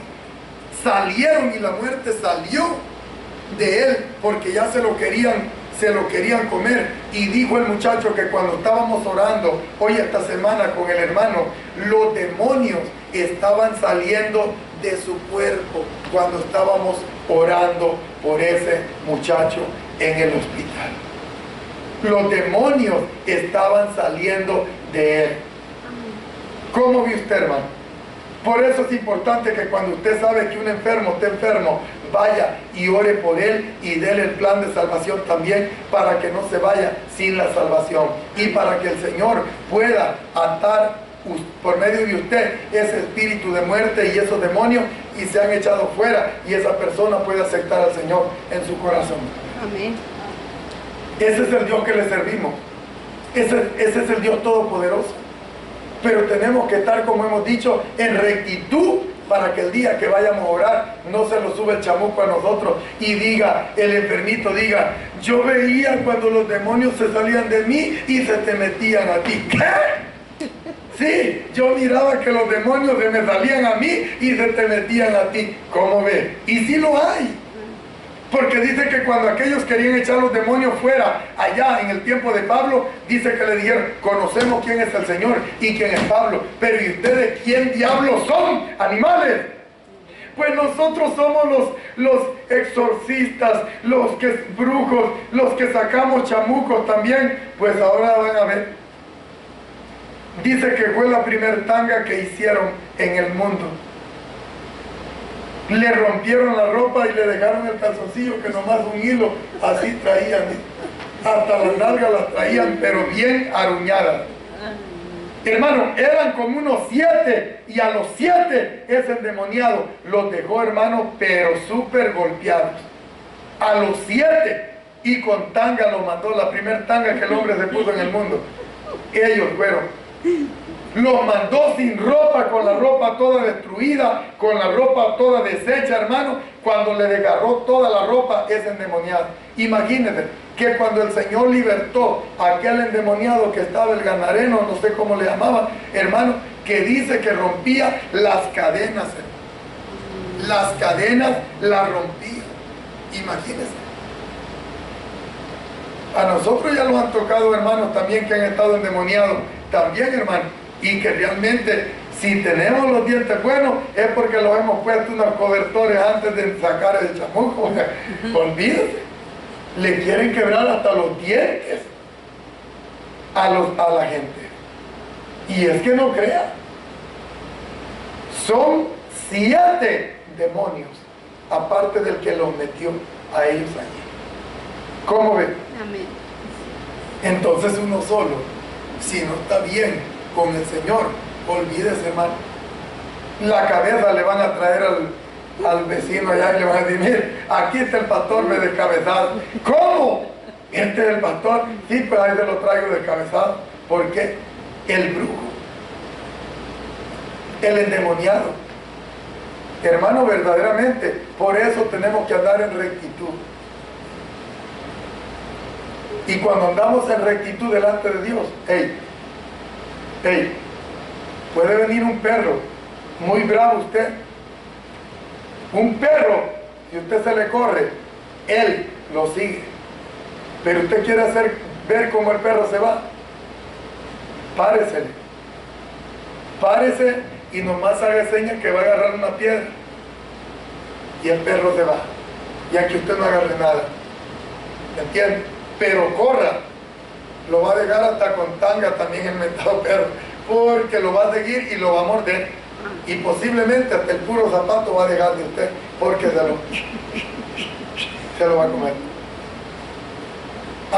salieron y la muerte salió de él porque ya se lo querían comer. Y dijo el muchacho que cuando estábamos orando hoy esta semana con el hermano, los demonios estaban saliendo de su cuerpo cuando estábamos orando por ese muchacho en el hospital. Los demonios estaban saliendo de él. ¿Cómo ve usted, hermano? Por eso es importante que cuando usted sabe que un enfermo está enfermo, vaya y ore por él y déle el plan de salvación también, para que no se vaya sin la salvación y para que el Señor pueda atar por medio de usted ese espíritu de muerte y esos demonios, y se han echado fuera y esa persona puede aceptar al Señor en su corazón. Amén. Ese es el Dios que le servimos. Ese es el Dios todopoderoso. Pero tenemos que estar, como hemos dicho, en rectitud, para que el día que vayamos a orar no se lo sube el chamuco a nosotros y diga, el enfermito diga, yo veía cuando los demonios se salían de mí y se te metían a ti. ¿Qué? Sí, yo miraba que los demonios se me salían a mí y se te metían a ti. ¿Cómo ve? Y sí lo hay. Porque dice que cuando aquellos querían echar los demonios fuera, allá en el tiempo de Pablo, dice que le dijeron, conocemos quién es el Señor y quién es Pablo, pero ¿y ustedes quién diablos son? Animales. Pues nosotros somos los exorcistas, los que brujos, los que sacamos chamucos también. Pues ahora van a ver. Dice que fue la primer tanga que hicieron en el mundo. Le rompieron la ropa y le dejaron el calzoncillo que nomás un hilo así traían. Hasta las nalgas las traían, pero bien aruñadas. Hermano, eran como unos 7 y a los 7 ese endemoniado los dejó, hermano, pero súper golpeados. A los 7 y con tanga los mandó, la primer tanga que el hombre se puso en el mundo. Ellos fueron. Los mandó sin ropa, con la ropa toda destruida, con la ropa toda deshecha, hermano. Cuando le desgarró toda la ropa, es endemoniado. Imagínense que cuando el Señor libertó a aquel endemoniado que estaba el ganareno, no sé cómo le llamaban, hermano, que dice que rompía las cadenas, hermano. Las cadenas las rompía. Imagínense. A nosotros ya nos han tocado, hermanos, también que han estado endemoniados, también, hermano. Y que realmente, si tenemos los dientes buenos, es porque los hemos puesto unos cobertores antes de sacar el chamuco. Olvídate. Le quieren quebrar hasta los dientes a la gente. Y es que no crea. Son 7 demonios, aparte del que los metió a ellos allí. ¿Cómo ven? Amén. Entonces uno solo, si no está bien con el Señor, olvídese, hermano. La cabeza le van a traer al vecino allá y le van a decir, mire, aquí está el pastor me descabezado. ¿Cómo? Este es el pastor. Sí, pues ahí se lo traigo descabezado. ¿Por qué? El brujo, el endemoniado. Hermano, verdaderamente, por eso tenemos que andar en rectitud. Y cuando andamos en rectitud delante de Dios, Puede venir un perro, muy bravo usted. Un perro, si usted se le corre, él lo sigue. Pero usted quiere ver cómo el perro se va. Páresele. Párese y nomás haga señas que va a agarrar una piedra. Y el perro se va. Ya que usted no agarre nada. ¿Me entiende? Pero corra. Lo va a dejar hasta con tanga también el mentado perro. Porque lo va a seguir y lo va a morder. Y posiblemente hasta el puro zapato va a dejar de usted. Porque se lo va a comer.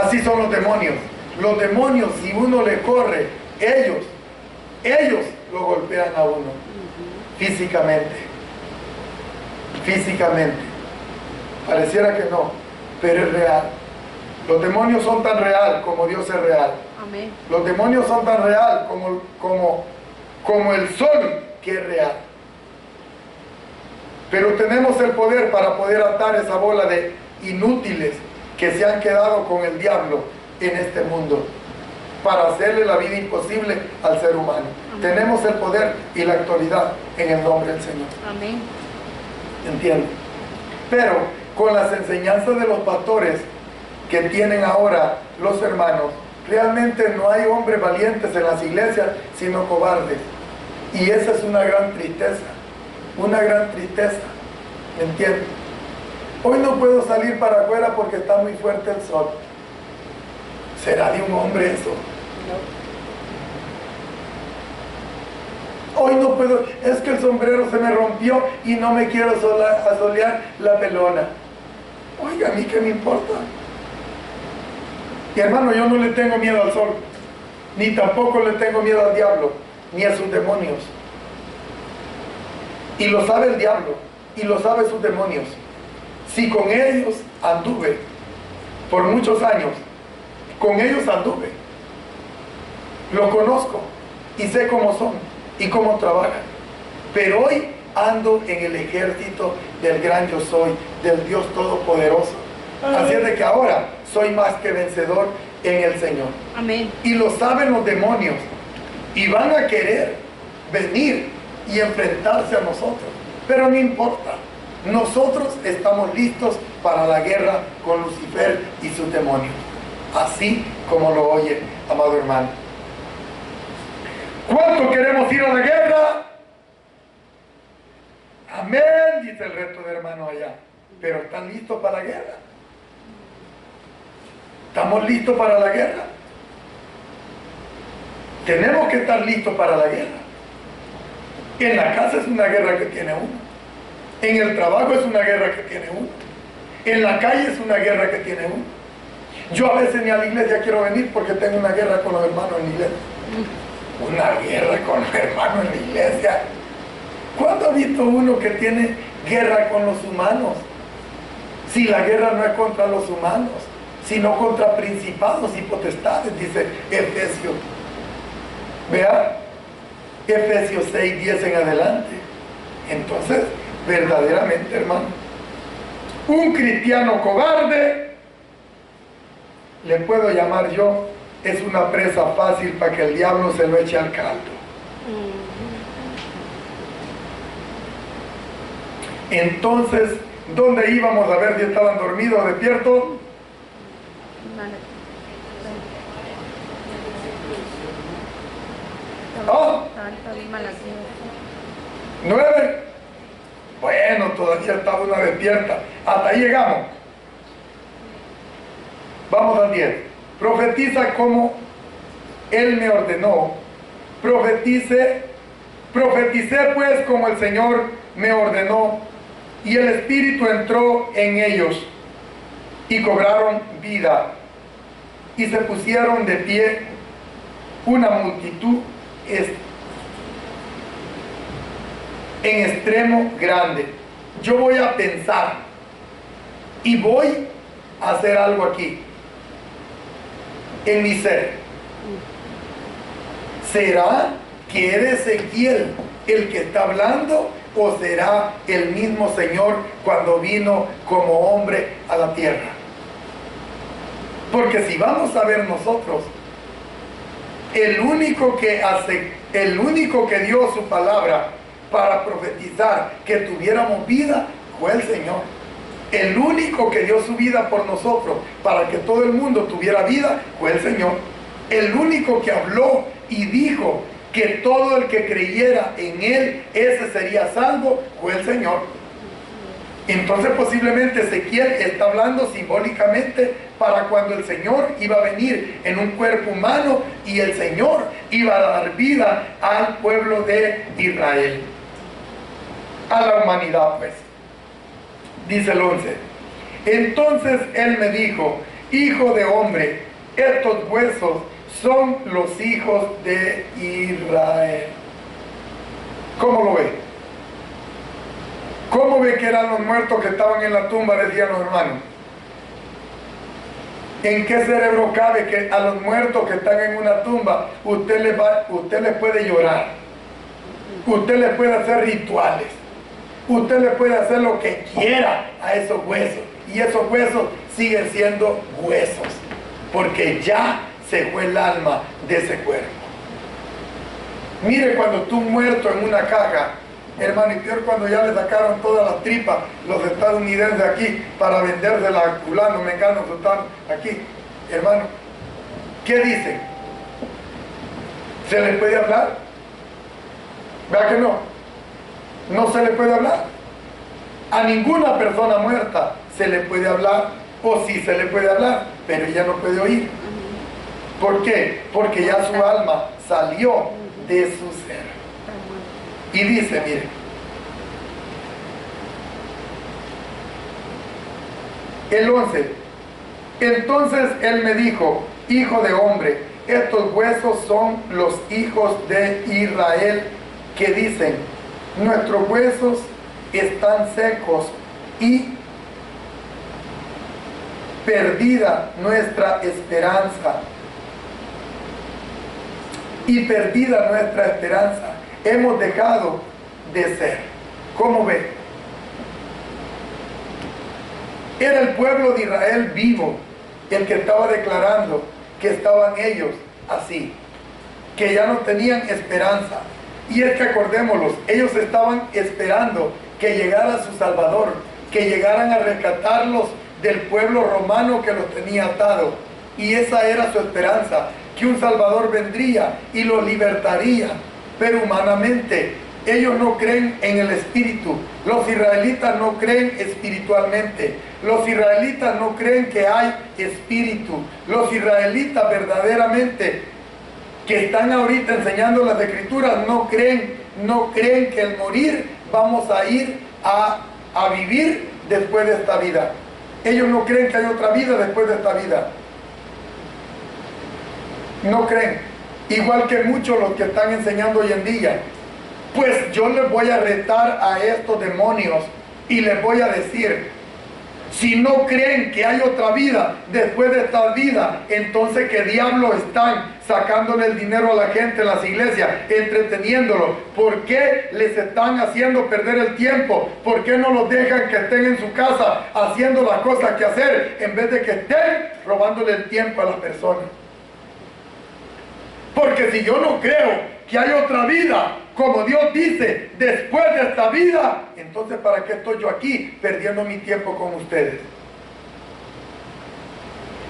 Así son los demonios. Los demonios, si uno le corre, ellos lo golpean a uno. Físicamente. Físicamente. Pareciera que no, pero es real. Los demonios son tan real como Dios es real. Amén. Los demonios son tan real como el sol que es real. Pero tenemos el poder para poder atar esa bola de inútiles que se han quedado con el diablo en este mundo, para hacerle la vida imposible al ser humano. Amén. Tenemos el poder y la autoridad en el nombre del Señor. Amén. ¿Entiende? Pero con las enseñanzas de los pastores que tienen ahora los hermanos, realmente no hay hombres valientes en las iglesias, sino cobardes. Y esa es una gran tristeza, una gran tristeza. ¿Me entiende? Hoy no puedo salir para afuera porque está muy fuerte el sol. ¿Será de un hombre eso? Hoy no puedo, es que el sombrero se me rompió y no me quiero asolear la pelona. Oiga, ¿a mí qué me importa? Y hermano, yo no le tengo miedo al sol, ni tampoco le tengo miedo al diablo, ni a sus demonios. Y lo sabe el diablo, y lo sabe sus demonios. Si con ellos anduve por muchos años, con ellos anduve, los conozco y sé cómo son y cómo trabajan. Pero hoy ando en el ejército del gran yo soy, del Dios Todopoderoso. Así es de que ahora soy más que vencedor en el Señor. Amén. Y lo saben los demonios. Y van a querer venir y enfrentarse a nosotros. Pero no importa. Nosotros estamos listos para la guerra con Lucifer y sus demonios. Así como lo oye, amado hermano. ¿Cuánto queremos ir a la guerra? Amén, dice el resto de hermanos allá. Pero ¿están listos para la guerra? ¿Estamos listos para la guerra? Tenemos que estar listos para la guerra. En la casa es una guerra que tiene uno. En el trabajo es una guerra que tiene uno. En la calle es una guerra que tiene uno. Yo a veces ni a la iglesia quiero venir porque tengo una guerra con los hermanos en la iglesia. Una guerra con los hermanos en la iglesia. ¿Cuándo ha visto uno que tiene guerra con los humanos? Si la guerra no es contra los humanos, sino contra principados y potestades, dice Efesios. Vea, Efesios 6, 10 en adelante. Entonces, verdaderamente, hermano, un cristiano cobarde, le puedo llamar yo, es una presa fácil para que el diablo se lo eche al caldo. Entonces, ¿dónde íbamos a ver si estaban dormidos o despiertos? ¿Ah? 9. Bueno, todavía estaba una despierta. Hasta ahí llegamos. Vamos al 10. Profetiza como Él me ordenó. Profeticé pues como el Señor me ordenó. Y el Espíritu entró en ellos. Y cobraron vida. Y se pusieron de pie una multitud en extremo grande. Yo voy a pensar y voy a hacer algo aquí en mi ser. ¿Será que es Ezequiel el que está hablando o será el mismo Señor cuando vino como hombre a la tierra? Porque si vamos a ver nosotros El único que dio su palabra para profetizar que tuviéramos vida fue el Señor. El único que dio su vida por nosotros para que todo el mundo tuviera vida fue el Señor. El único que habló y dijo que todo el que creyera en Él, ese sería salvo, fue el Señor. Entonces posiblemente Ezequiel está hablando simbólicamente para cuando el Señor iba a venir en un cuerpo humano y el Señor iba a dar vida al pueblo de Israel, a la humanidad pues. Dice el 11, entonces él me dijo, hijo de hombre, estos huesos son los hijos de Israel. ¿Cómo lo ve? ¿Cómo ve que eran los muertos que estaban en la tumba? Decían los hermanos. ¿En qué cerebro cabe que a los muertos que están en una tumba usted les puede llorar? Usted les puede hacer rituales. Usted le puede hacer lo que quiera a esos huesos. Y esos huesos siguen siendo huesos. Porque ya se fue el alma de ese cuerpo. Mire cuando tú muerto en una caja, hermano, y peor cuando ya le sacaron todas las tripas los estadounidenses aquí para vendérsela a culano, mengano, sultano, aquí, hermano, ¿qué dicen? ¿Se les puede hablar? ¿Verdad que no? No se le puede hablar. A ninguna persona muerta se le puede hablar, o sí se le puede hablar, pero ella no puede oír. ¿Por qué? Porque ya su alma salió de su ser. Y dice, mire, el 11, entonces él me dijo, hijo de hombre, estos huesos son los hijos de Israel, que dicen, nuestros huesos están secos y perdida nuestra esperanza. Y perdida nuestra esperanza, hemos dejado de ser. ¿Cómo ve? Era el pueblo de Israel vivo el que estaba declarando que estaban ellos así, que ya no tenían esperanza. Y es que acordémoslos, ellos estaban esperando que llegara su Salvador, que llegaran a rescatarlos del pueblo romano que los tenía atados. Y esa era su esperanza, que un Salvador vendría y los libertaría. Pero humanamente, ellos no creen en el Espíritu. Los israelitas no creen espiritualmente. Los israelitas no creen que hay Espíritu. Los israelitas verdaderamente que están ahorita enseñando las Escrituras no creen que al morir vamos a ir a vivir después de esta vida. Ellos no creen que hay otra vida después de esta vida. No creen. Igual que muchos los que están enseñando hoy en día. Pues yo les voy a retar a estos demonios y les voy a decir, si no creen que hay otra vida después de esta vida, entonces ¿qué diablos están sacándole el dinero a la gente en las iglesias, entreteniéndolo? ¿Por qué les están haciendo perder el tiempo? ¿Por qué no los dejan que estén en su casa haciendo las cosas que hacer en vez de que estén robándole el tiempo a las personas? Porque si yo no creo que hay otra vida, como Dios dice, después de esta vida, entonces ¿para qué estoy yo aquí perdiendo mi tiempo con ustedes?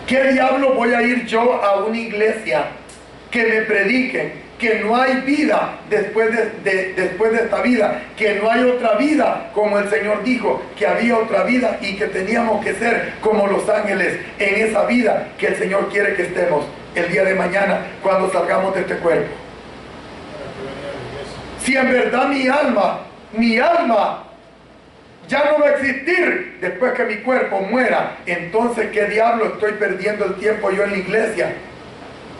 ¿Qué diablo voy a ir yo a una iglesia que me prediquen que no hay vida después de esta vida, que no hay otra vida, como el Señor dijo que había otra vida y que teníamos que ser como los ángeles en esa vida que el Señor quiere que estemos el día de mañana cuando salgamos de este cuerpo? Si en verdad mi alma ya no va a existir después que mi cuerpo muera, entonces ¿qué diablo estoy perdiendo el tiempo yo en la iglesia?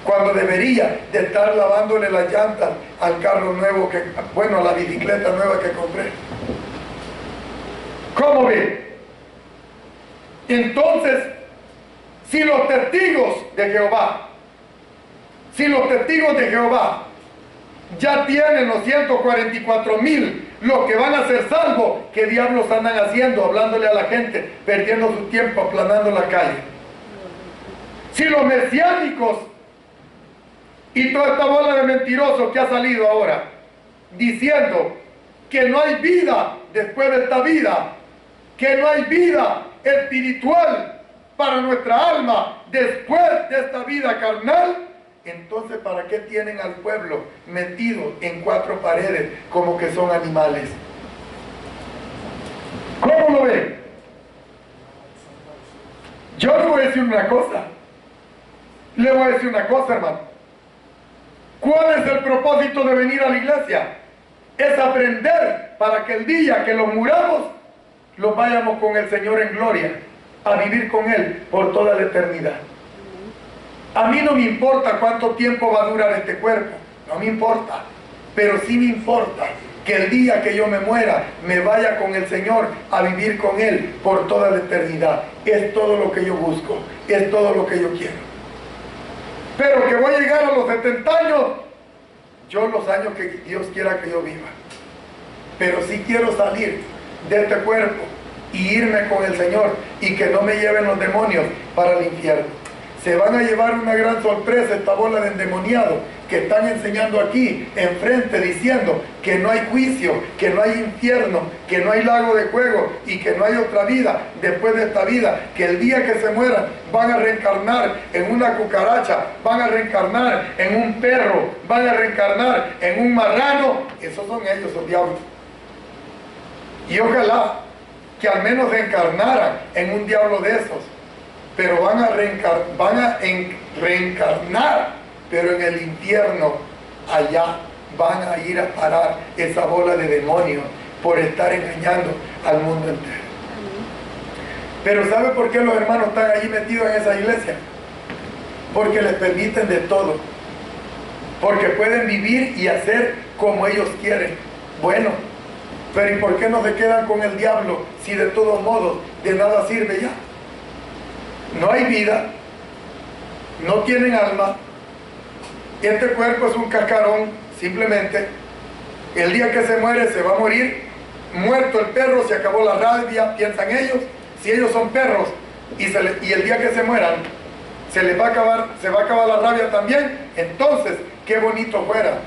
Cuando debería de estar lavándole las llantas al carro nuevo, a la bicicleta nueva que compré. ¿Cómo ve? Entonces, si los testigos de Jehová ya tienen los 144,000, los que van a ser salvos, ¿qué diablos andan haciendo? Hablándole a la gente, perdiendo su tiempo, aplanando la calle. Si los mesiánicos Y toda esta bola de mentirosos que ha salido ahora, diciendo que no hay vida después de esta vida, que no hay vida espiritual para nuestra alma después de esta vida carnal. Entonces, ¿para qué tienen al pueblo metido en cuatro paredes como que son animales? ¿Cómo lo ven? Yo le voy a decir una cosa. Le voy a decir una cosa, hermano. ¿Cuál es el propósito de venir a la iglesia? Es aprender para que el día que los muramos, los vayamos con el Señor en gloria, a vivir con Él por toda la eternidad. A mí no me importa cuánto tiempo va a durar este cuerpo, no me importa, pero sí me importa que el día que yo me muera, me vaya con el Señor a vivir con Él por toda la eternidad. Es todo lo que yo busco, es todo lo que yo quiero. Pero que voy a llegar a los 70 años, yo los años que Dios quiera que yo viva. Pero sí quiero salir de este cuerpo y irme con el Señor y que no me lleven los demonios para el infierno. Se van a llevar una gran sorpresa esta bola de endemoniados que están enseñando aquí enfrente diciendo que no hay juicio, que no hay infierno, que no hay lago de fuego y que no hay otra vida después de esta vida, que el día que se mueran van a reencarnar en una cucaracha, van a reencarnar en un perro, van a reencarnar en un marrano. Esos son ellos, los diablos. Y ojalá que al menos reencarnaran en un diablo de esos, pero van a reencarnar, pero en el infierno, allá van a ir a parar esa bola de demonios por estar engañando al mundo entero. Pero ¿sabe por qué los hermanos están allí metidos en esa iglesia? Porque les permiten de todo, porque pueden vivir y hacer como ellos quieren. Bueno, pero ¿y por qué no se quedan con el diablo si de todos modos de nada sirve ya? No hay vida, no tienen alma, este cuerpo es un cascarón, simplemente. El día que se muere se va a morir, muerto el perro, se acabó la rabia, piensan ellos. Si ellos son perros y el día que se mueran se va a acabar la rabia también, entonces qué bonito fuera.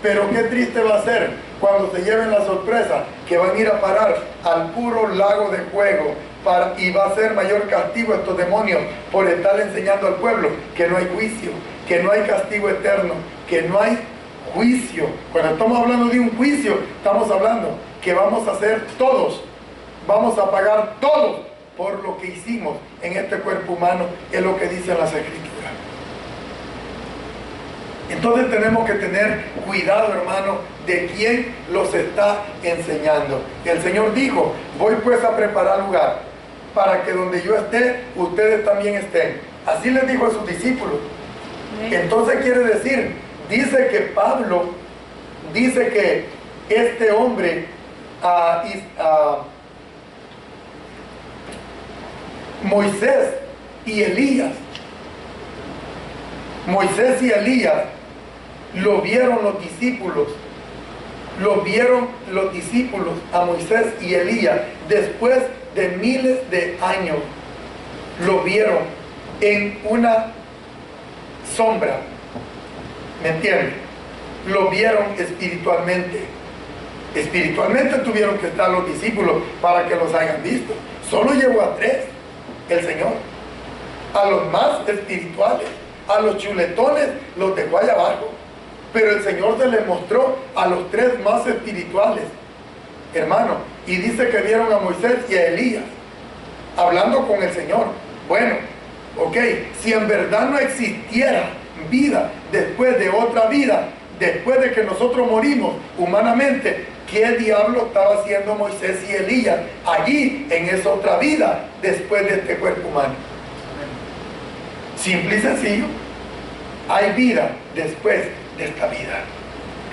Pero qué triste va a ser cuando se lleven la sorpresa que van a ir a parar al puro lago de fuego. Y va a ser mayor castigo a estos demonios por estar enseñando al pueblo que no hay juicio, que no hay castigo eterno, que no hay juicio. Cuando estamos hablando de un juicio, estamos hablando que vamos a hacer todos, vamos a pagar todos por lo que hicimos en este cuerpo humano, es lo que dicen las Escrituras. Entonces tenemos que tener cuidado, hermano, de quién los está enseñando. El Señor dijo: voy pues a preparar lugar para que donde yo esté, ustedes también estén. Así les dijo a sus discípulos. Entonces quiere decir, dice que Pablo, dice que este hombre, Moisés y Elías, lo vieron los discípulos a Moisés y Elías después de miles de años. Lo vieron en una sombra, ¿me entienden? Lo vieron espiritualmente. Espiritualmente tuvieron que estar los discípulos para que los hayan visto. Solo llevó a 3 el Señor. A los más espirituales, a los chuletones, los dejó allá abajo. Pero el Señor se les mostró a los 3 más espirituales, hermano. Y dice que vieron a Moisés y a Elías hablando con el Señor. Bueno, ok, si en verdad no existiera vida después de otra vida, después de que nosotros morimos humanamente, ¿qué diablo estaba haciendo Moisés y Elías allí en esa otra vida después de este cuerpo humano? Simple y sencillo. Hay vida después de esta vida.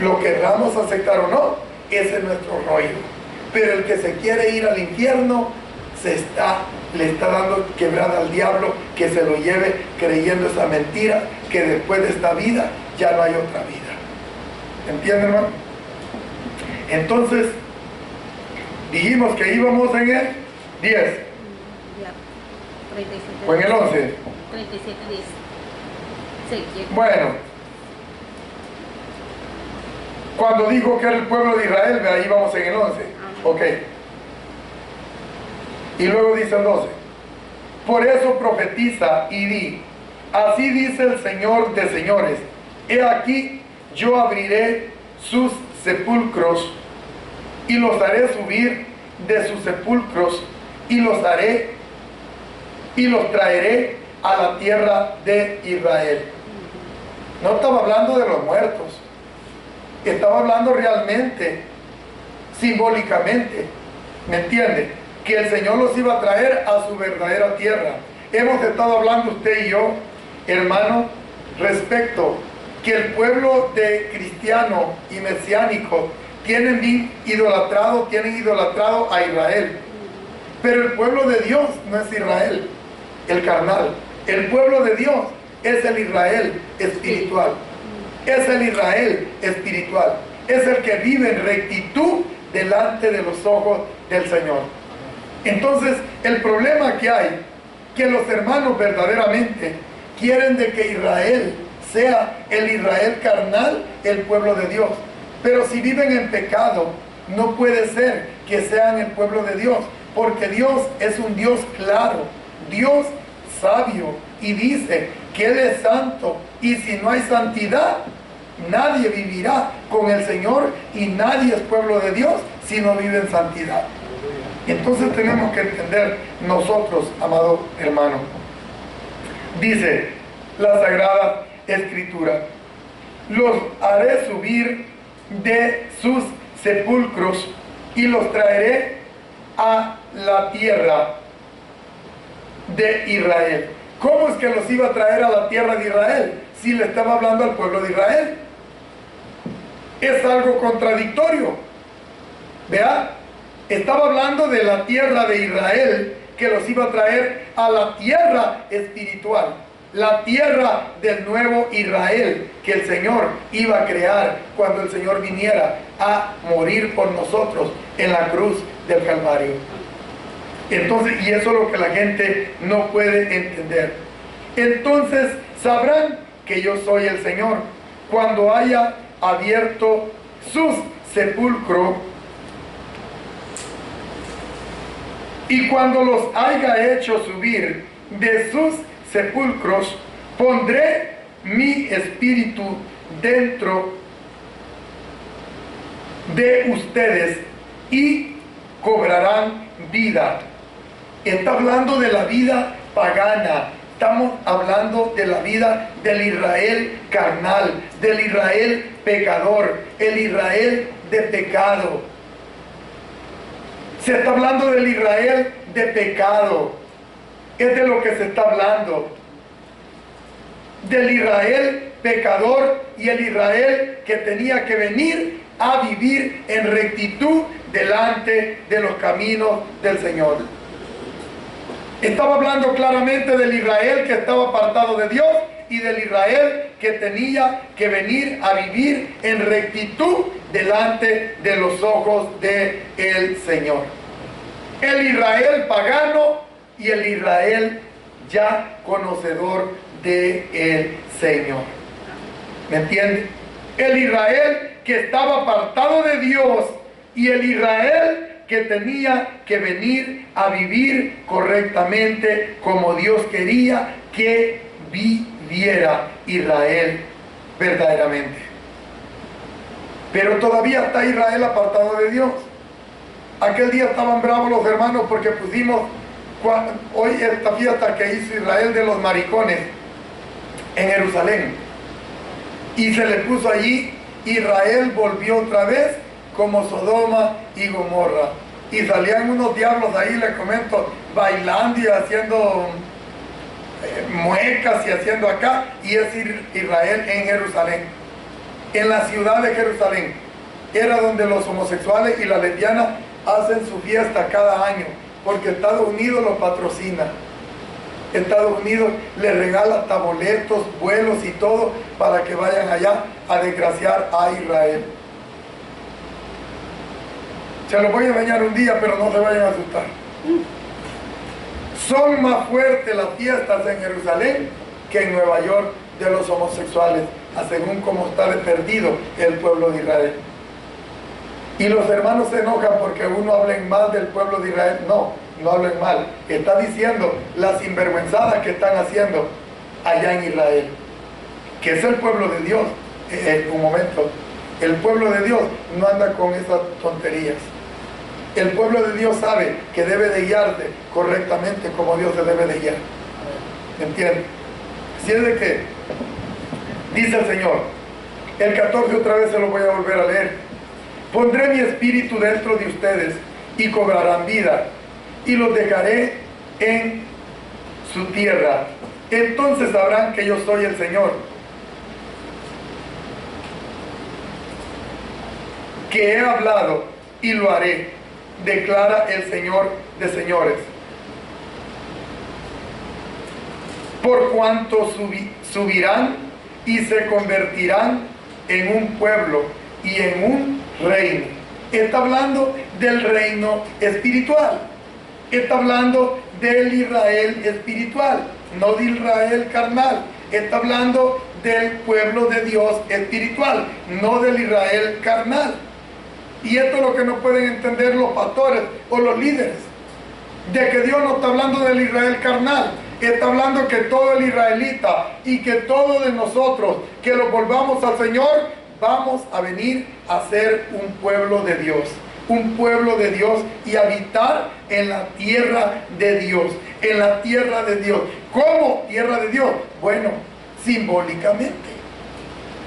Lo querramos aceptar o no, ese es nuestro rollo. Pero el que se quiere ir al infierno le está dando quebrada al diablo, que se lo lleve creyendo esa mentira, que después de esta vida ya no hay otra vida. ¿Entienden, hermano? Entonces dijimos que íbamos en el 10 o en el 11. 37, 10. Sí, Bueno, Cuando dijo que era el pueblo de Israel, de ahí vamos en el 11. Ok. Y luego dice el 12. Por eso profetiza y di, así dice el Señor de señores, he aquí yo abriré sus sepulcros y los haré subir de sus sepulcros y los haré y los traeré a la tierra de Israel. No estaba hablando de los muertos, estaba hablando realmente, simbólicamente, ¿me entiende? Que el Señor los iba a traer a su verdadera tierra. Hemos estado hablando usted y yo, hermano, respecto que el pueblo de cristiano y mesiánico tienen idolatrado a Israel. Pero el pueblo de Dios no es Israel, el carnal. El pueblo de Dios es el Israel espiritual. Es el Israel espiritual. Es el que vive en rectitud delante de los ojos del Señor. Entonces, el problema que hay, que los hermanos verdaderamente quieren de que Israel sea el Israel carnal, el pueblo de Dios. Pero si viven en pecado, no puede ser que sean el pueblo de Dios, porque Dios es un Dios claro, Dios sabio, y dice que Él es santo, y si no hay santidad, nadie vivirá con el Señor, y nadie es pueblo de Dios si no vive en santidad. Entonces tenemos que entender nosotros, amado hermano, dice la Sagrada Escritura, los haré subir de sus sepulcros y los traeré a la tierra de Israel. ¿Cómo es que los iba a traer a la tierra de Israel si le estaba hablando al pueblo de Israel? Es algo contradictorio. ¿Vea? Estaba hablando de la tierra de Israel, que los iba a traer a la tierra espiritual, la tierra del nuevo Israel que el Señor iba a crear cuando el Señor viniera a morir por nosotros en la cruz del Calvario. Entonces, y eso es lo que la gente no puede entender. Entonces sabrán que yo soy el Señor cuando haya abierto sus sepulcros y cuando los haya hecho subir de sus sepulcros, pondré mi espíritu dentro de ustedes y cobrarán vida. Está hablando de la vida pagana. Estamos hablando de la vida del Israel carnal, del Israel pecador, el Israel de pecado. Se está hablando del Israel de pecado. Es de lo que se está hablando. Del Israel pecador y el Israel que tenía que venir a vivir en rectitud delante de los caminos del Señor. Estaba hablando claramente del Israel que estaba apartado de Dios y del Israel que tenía que venir a vivir en rectitud delante de los ojos del Señor. El Israel pagano y el Israel ya conocedor del Señor. ¿Me entiende? El Israel que estaba apartado de Dios y el Israel que tenía que venir a vivir correctamente como Dios quería que viviera Israel verdaderamente. Pero todavía está Israel apartado de Dios. Aquel día estaban bravos los hermanos porque pusimos hoy esta fiesta que hizo Israel de los maricones en Jerusalén. Y se le puso allí, Israel volvió otra vez como Sodoma y Gomorra. Y salían unos diablos ahí, les comento, bailando y haciendo muecas y haciendo acá. Y es Israel en Jerusalén, en la ciudad de Jerusalén. Era donde los homosexuales y las lesbianas hacen su fiesta cada año, porque Estados Unidos lo patrocina. Estados Unidos les regala hasta boletos, vuelos y todo para que vayan allá a desgraciar a Israel. Se los voy a enseñar un día, pero no se vayan a asustar. Son más fuertes las fiestas en Jerusalén que en Nueva York de los homosexuales, a según cómo está de perdido el pueblo de Israel. Y los hermanos se enojan porque uno hablen mal del pueblo de Israel. No, no hablen mal. Está diciendo las sinvergüenzadas que están haciendo allá en Israel, que es el pueblo de Dios. Un momento, el pueblo de Dios no anda con esas tonterías. El pueblo de Dios sabe que debe de guiarse correctamente como Dios se debe de guiar. ¿Entiendes? Si es de que dice el Señor, el 14 otra vez se lo voy a volver a leer: pondré mi espíritu dentro de ustedes y cobrarán vida, y los dejaré en su tierra. Entonces sabrán que yo soy el Señor, que he hablado y lo haré, declara el Señor de señores. Por cuanto subirán y se convertirán en un pueblo y en un reino. Está hablando del reino espiritual. Está hablando del Israel espiritual, no de Israel carnal. Está hablando del pueblo de Dios espiritual, no del Israel carnal. Y esto es lo que no pueden entender los pastores o los líderes, de que Dios no está hablando del Israel carnal. Está hablando que todo el israelita y que todos de nosotros que lo volvamos al Señor, vamos a venir a ser un pueblo de Dios. Un pueblo de Dios y habitar en la tierra de Dios. En la tierra de Dios. ¿Cómo tierra de Dios? Bueno, simbólicamente.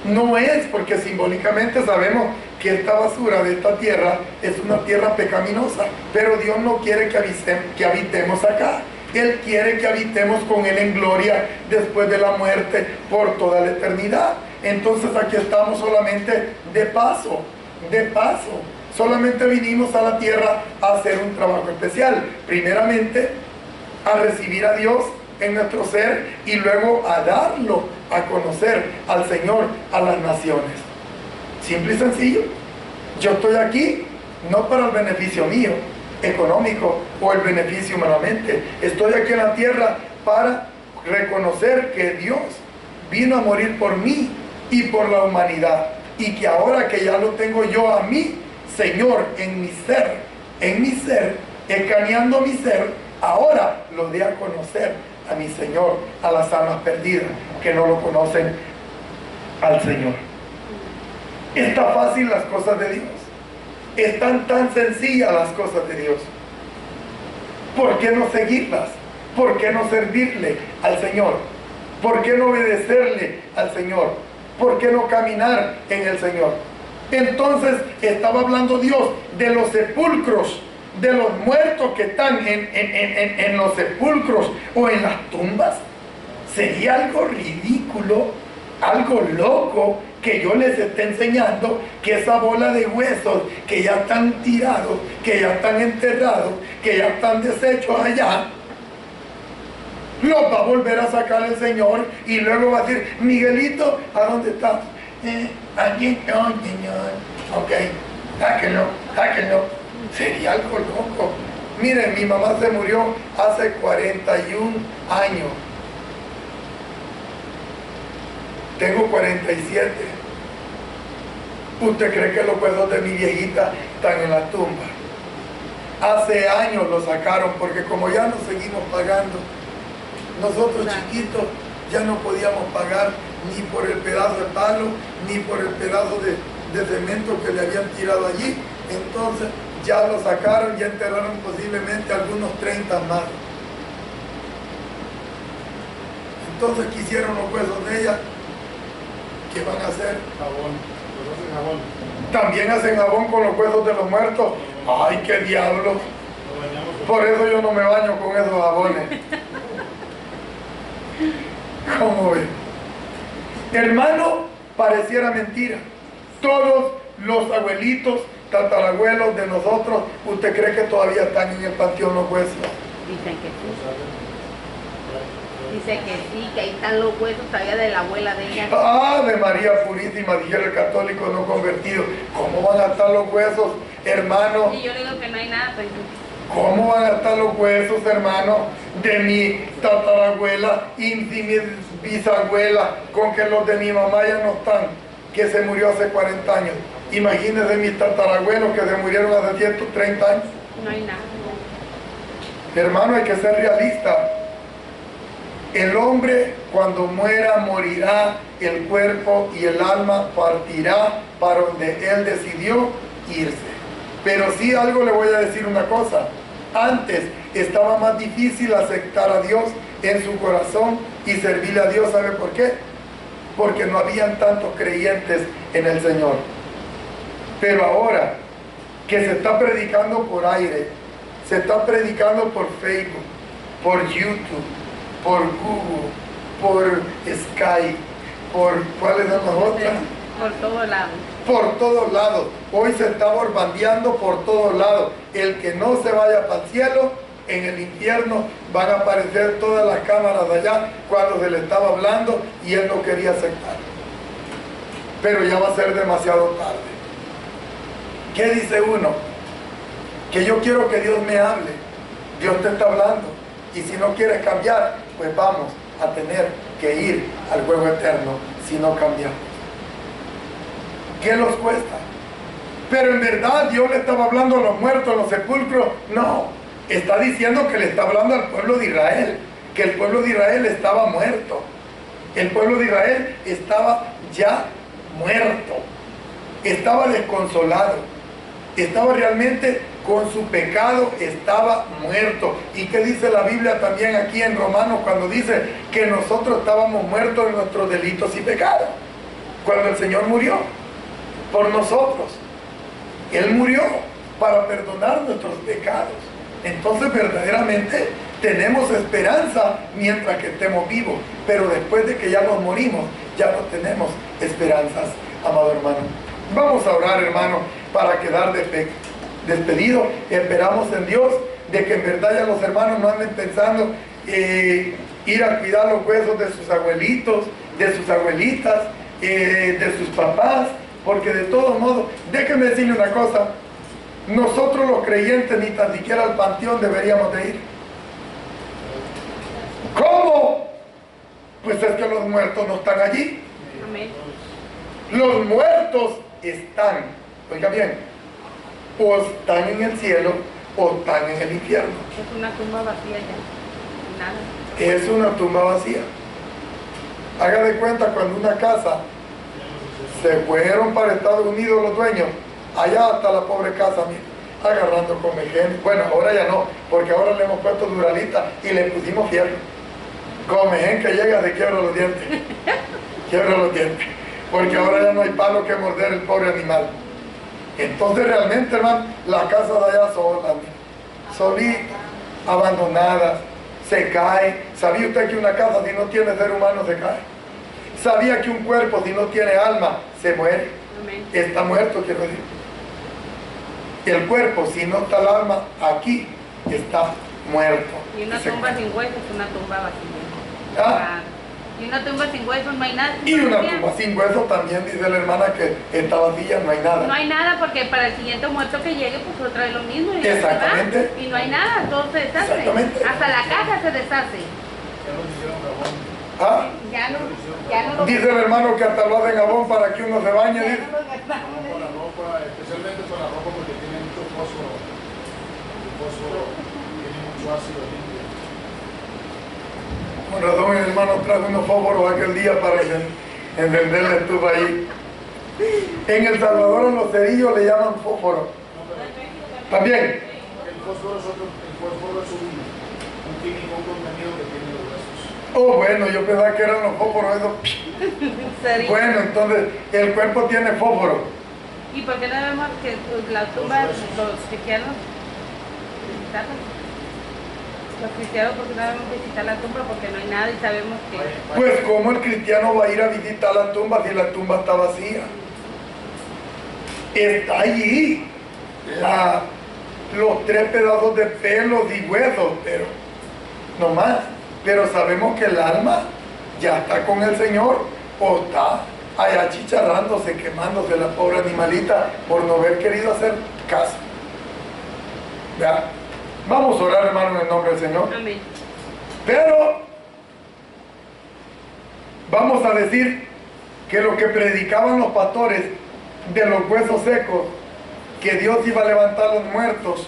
No es porque simbólicamente sabemos que esta basura de esta tierra es una tierra pecaminosa, pero Dios no quiere que habitemos acá. Él quiere que habitemos con Él en gloria después de la muerte por toda la eternidad. Entonces aquí estamos solamente de paso, de paso. Solamente vinimos a la tierra a hacer un trabajo especial. Primeramente, a recibir a Dios en nuestro ser y luego a darlo a conocer al Señor a las naciones. Simple y sencillo. Yo estoy aquí no para el beneficio mío económico o el beneficio humanamente. Estoy aquí en la tierra para reconocer que Dios vino a morir por mí y por la humanidad, y que ahora que ya lo tengo yo a mí, Señor, en mi ser, escaneando mi ser, ahora lo di a conocer a mi Señor, a las almas perdidas que no lo conocen al Señor. Está fácil las cosas de Dios. Están tan sencillas las cosas de Dios. ¿Por qué no seguirlas? ¿Por qué no servirle al Señor? ¿Por qué no obedecerle al Señor? ¿Por qué no caminar en el Señor? Entonces estaba hablando Dios de los sepulcros, de los muertos que están en los sepulcros o en las tumbas. Sería algo ridículo, algo loco, que yo les esté enseñando que esa bola de huesos que ya están tirados, que ya están enterrados, que ya están deshechos allá, los va a volver a sacar el Señor y luego va a decir: Miguelito, ¿a dónde estás? Allí no, Señor. Ok, sáquenlo. Sería algo loco. Miren, mi mamá se murió hace 41 años. Tengo 47. ¿Usted cree que los huesos de mi viejita están en la tumba? Hace años lo sacaron porque como ya no seguimos pagando, nosotros chiquitos ya no podíamos pagar ni por el pedazo de palo, ni por el pedazo de cemento que le habían tirado allí. Entonces ya lo sacaron, ya enterraron posiblemente algunos 30 más. Entonces quisieron los huesos de ella. ¿Qué van a hacer? Jabón. Pues hacen jabón. También hacen jabón con los huesos de los muertos. ¡Ay, qué diablos! Lo bañamos con... Por eso yo no me baño con esos jabones. ¿Cómo ven? Hermano, pareciera mentira. Todos los abuelitos, tatarabuelos de nosotros, ¿usted cree que todavía están en el panteón los huesos? Dicen que sí. Dice que sí, que ahí están los huesos todavía de la abuela de ella. ¡Ave María Purísima! Dijera el católico no convertido. ¿Cómo van a estar los huesos, hermano? Y yo le digo que no hay nada, pues. ¿Cómo van a estar los huesos, hermano, de mi tatarabuela y mi bisabuela, con que los de mi mamá ya no están, que se murió hace 40 años? Imagínense mis tatarabuelos que se murieron hace 130 años. No hay nada. Hermano, hay que ser realista. El hombre cuando muera morirá, el cuerpo y el alma partirá para donde él decidió irse. Pero sí algo le voy a decir una cosa. Antes estaba más difícil aceptar a Dios en su corazón y servirle a Dios. ¿Sabe por qué? Porque no habían tantos creyentes en el Señor. Pero ahora que se está predicando por aire, se está predicando por Facebook, por YouTube, por Google, por Skype, por ¿cuáles son las otras? Por todos lados. Por todos lados. Hoy se está borbandeando por todos lados. El que no se vaya para el cielo, en el infierno van a aparecer todas las cámaras de allá cuando se le estaba hablando y él no quería aceptar. Pero ya va a ser demasiado tarde. ¿Qué dice uno? Que yo quiero que Dios me hable. Dios te está hablando. Y si no quieres cambiar, pues vamos a tener que ir al juego eterno si no cambiamos. ¿Qué nos cuesta? Pero en verdad Dios le estaba hablando a los muertos en los sepulcros. No, está diciendo que le está hablando al pueblo de Israel, que el pueblo de Israel estaba muerto. El pueblo de Israel estaba ya muerto, estaba desconsolado, estaba realmente con su pecado, estaba muerto. ¿Y qué dice la Biblia también aquí en Romanos cuando dice que nosotros estábamos muertos en nuestros delitos y pecados? Cuando el Señor murió por nosotros, Él murió para perdonar nuestros pecados. Entonces verdaderamente tenemos esperanza mientras que estemos vivos, pero después de que ya nos morimos, ya no tenemos esperanzas, amado hermano. Vamos a orar, hermano, para quedar despedidos. Esperamos en Dios de que en verdad ya los hermanos no anden pensando ir a cuidar los huesos de sus abuelitos, de sus abuelitas, de sus papás, porque de todos modos, déjenme decirle una cosa, nosotros los creyentes ni tan siquiera al panteón deberíamos de ir. ¿Cómo? Pues es que los muertos no están allí. Amén. Los muertos están, oiga bien, o están en el cielo o están en el infierno. Es una tumba vacía ya. Nada. Es una tumba vacía. Haga de cuenta cuando una casa se fueron para Estados Unidos los dueños, allá está la pobre casa, mira, agarrando comején. Bueno, ahora ya no, porque ahora le hemos puesto duralita y le pusimos fierro. Comején que llega se quiebra los dientes. Quiebra los dientes. Porque ahora ya no hay palo que morder el pobre animal. Entonces realmente, hermano, la casa de allá sola, solita, abandonada, se cae. ¿Sabía usted que una casa si no tiene ser humano se cae? ¿Sabía que un cuerpo si no tiene alma se muere? Amén. Está muerto, quiero decir. El cuerpo si no está el alma aquí está muerto. Y una Se tumba cae. sin huesos es una tumba vacía. ¿Ah? Y una tumba sin huesos no hay nada. Y una tumba sin hueso también dice la hermana que está vacía, no hay nada. No hay nada porque para el siguiente muerto que llegue pues otra vez lo mismo. Y Exactamente. se va, y no hay nada, todo se deshace. Exactamente. Hasta la casa se deshace. Ya nos hicieron jabón. ¿Ah? Ya no lo Dice el hermano que hasta lo hacen jabón para que uno se bañe. ya Dice. no lo gastamos. Con la ropa, especialmente con la ropa porque tiene mucho fósforo. El fósforo tiene mucho ácido limpio. Con razón el hermano trajo unos fósforos aquel día para encender la estufa ahí. En El Salvador en los cerillos le llaman fósforo. También. El fósforo es un químico, un contenido que tiene los huesos. Oh, bueno, yo pensaba que eran los fósforos esos. Serio. Bueno, entonces el cuerpo tiene fósforo. ¿Y por qué no vemos que la tumba, los cristianos, visitarla? Los cristianos, ¿por qué no debemos visitar la tumba? Porque no hay nada y sabemos que... Pues ¿cómo el cristiano va a ir a visitar la tumba si la tumba está vacía? Está allí los 3 pedazos de pelos y huesos, pero no más. Pero sabemos que el alma ya está con el Señor o está allá chicharrándose, quemándose la pobre animalita por no haber querido hacer caso. ¿Verdad? Vamos a orar, hermano, en el nombre del Señor. Amén. Pero vamos a decir que lo que predicaban los pastores de los huesos secos, que Dios iba a levantar a los muertos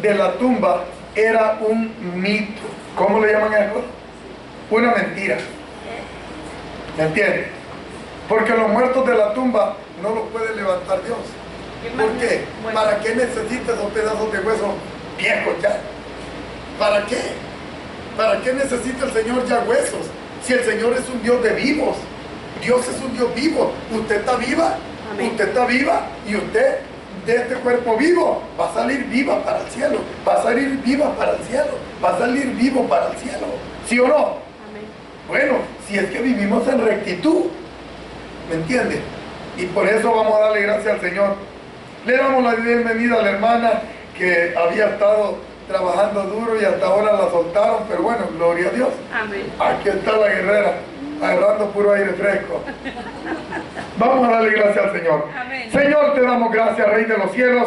de la tumba, era un mito. ¿Cómo le llaman a eso? Una mentira. ¿Me entiendes? Porque los muertos de la tumba no los puede levantar Dios. ¿Por qué? Bueno. ¿Para qué necesitas esos pedazos de hueso viejos ya? ¿Para qué? ¿Para qué necesita el Señor ya huesos? Si el Señor es un Dios de vivos. Dios es un Dios vivo. Usted está viva. Amén. Usted está viva. Y usted, de este cuerpo vivo, va a salir viva para el cielo. Va a salir viva para el cielo. Va a salir vivo para el cielo. ¿Sí o no? Amén. Bueno, si es que vivimos en rectitud. ¿Me entiende? Y por eso vamos a darle gracias al Señor. Le damos la bienvenida a la hermana que había estado trabajando duro y hasta ahora la soltaron, pero bueno, gloria a Dios. Amén. Aquí está la guerrera, agarrando puro aire fresco. Vamos a darle gracias al Señor. Amén. Señor, te damos gracias, Rey de los cielos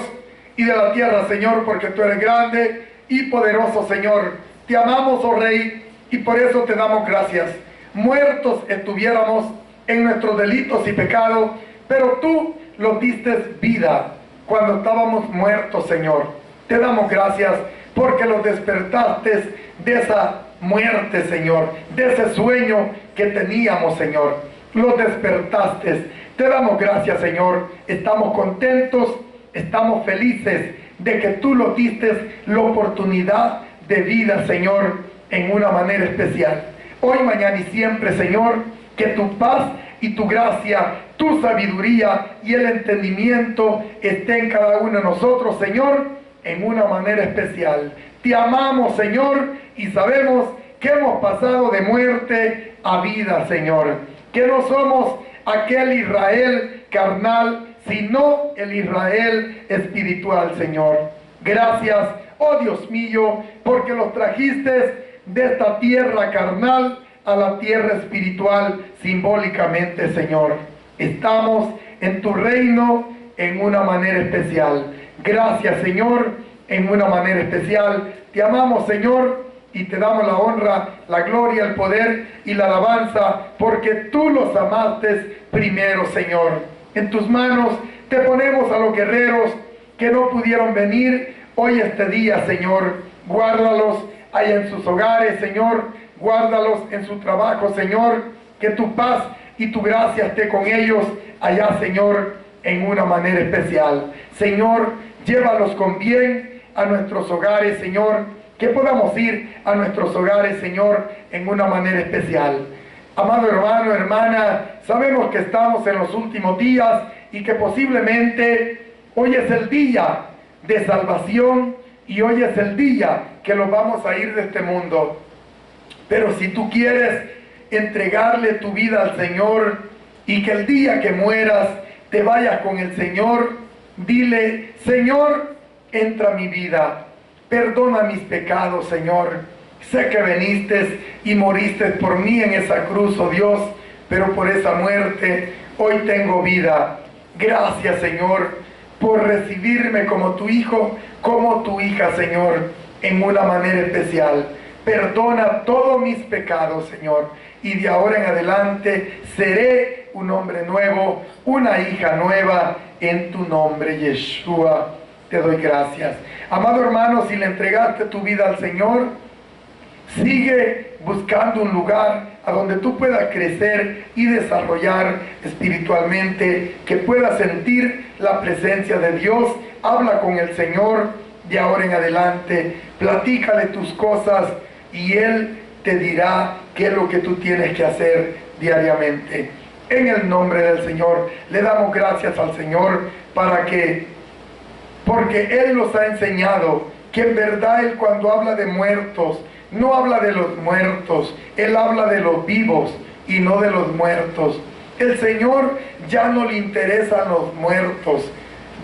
y de la tierra, Señor, porque tú eres grande y poderoso, Señor. Te amamos, oh Rey, y por eso te damos gracias. Muertos estuviéramos en nuestros delitos y pecados, pero tú nos diste vida cuando estábamos muertos, Señor. Te damos gracias porque los despertaste de esa muerte, Señor, de ese sueño que teníamos, Señor. Los despertaste. Te damos gracias, Señor. Estamos contentos, estamos felices de que tú nos diste la oportunidad de vida, Señor, en una manera especial. Hoy, mañana y siempre, Señor, que tu paz y tu gracia, tu sabiduría y el entendimiento esté en cada uno de nosotros, Señor, en una manera especial. Te amamos, Señor, y sabemos que hemos pasado de muerte a vida, Señor. Que no somos aquel Israel carnal, sino el Israel espiritual, Señor. Gracias, oh Dios mío, porque los trajiste de esta tierra carnal a la tierra espiritual simbólicamente, Señor. Estamos en tu reino en una manera especial. Gracias, Señor, en una manera especial. Te amamos, Señor, y te damos la honra, la gloria, el poder y la alabanza, porque tú los amaste primero, Señor. En tus manos te ponemos a los guerreros que no pudieron venir hoy este día, Señor. Guárdalos allá en sus hogares, Señor. Guárdalos en su trabajo, Señor. Que tu paz y tu gracia esté con ellos allá, Señor, en una manera especial. Señor, llévalos con bien a nuestros hogares, Señor. Que podamos ir a nuestros hogares, Señor, en una manera especial. Amado hermano, hermana, sabemos que estamos en los últimos días y que posiblemente hoy es el día de salvación y hoy es el día que nos vamos a ir de este mundo. Pero si tú quieres entregarle tu vida al Señor y que el día que mueras te vayas con el Señor, dile: Señor, entra a mi vida, perdona mis pecados, Señor. Sé que viniste y moriste por mí en esa cruz, oh Dios, pero por esa muerte hoy tengo vida. Gracias, Señor, por recibirme como tu hijo, como tu hija, Señor, en una manera especial. Perdona todos mis pecados, Señor, y de ahora en adelante seré un hombre nuevo, una hija nueva, en tu nombre, Yeshua. Te doy gracias. Amado hermano, si le entregaste tu vida al Señor, sigue buscando un lugar a donde tú puedas crecer y desarrollar espiritualmente, que puedas sentir la presencia de Dios. Habla con el Señor de ahora en adelante, platícale tus cosas y Él te dirá qué es lo que tú tienes que hacer diariamente. En el nombre del Señor, le damos gracias al Señor porque Él nos ha enseñado que en verdad Él, cuando habla de muertos, no habla de los muertos, Él habla de los vivos y no de los muertos. El Señor ya no le interesan los muertos,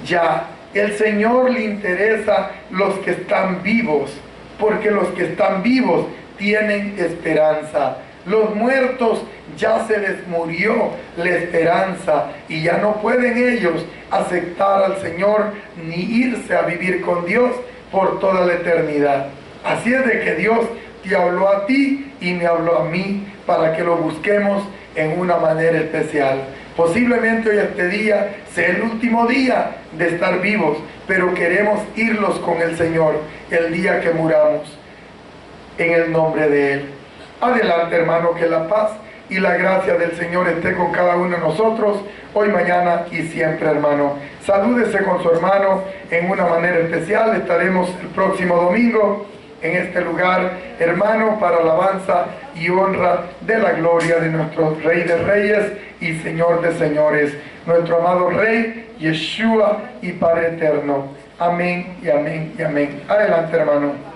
ya. El Señor le interesa los que están vivos, porque los que están vivos tienen esperanza. Los muertos ya se les murió la esperanza y ya no pueden ellos aceptar al Señor ni irse a vivir con Dios por toda la eternidad. Así es de que Dios te habló a ti y me habló a mí para que lo busquemos en una manera especial. Posiblemente hoy este día sea el último día de estar vivos, pero queremos irlos con el Señor el día que muramos, en el nombre de Él. Adelante, hermano, que la paz y la gracia del Señor esté con cada uno de nosotros, hoy, mañana y siempre, hermano. Salúdese con su hermano en una manera especial. Estaremos el próximo domingo en este lugar, hermano, para alabanza y honra de la gloria de nuestro Rey de Reyes y Señor de Señores, nuestro amado Rey, Yeshua y Padre eterno. Amén y amén y amén. Adelante, hermano.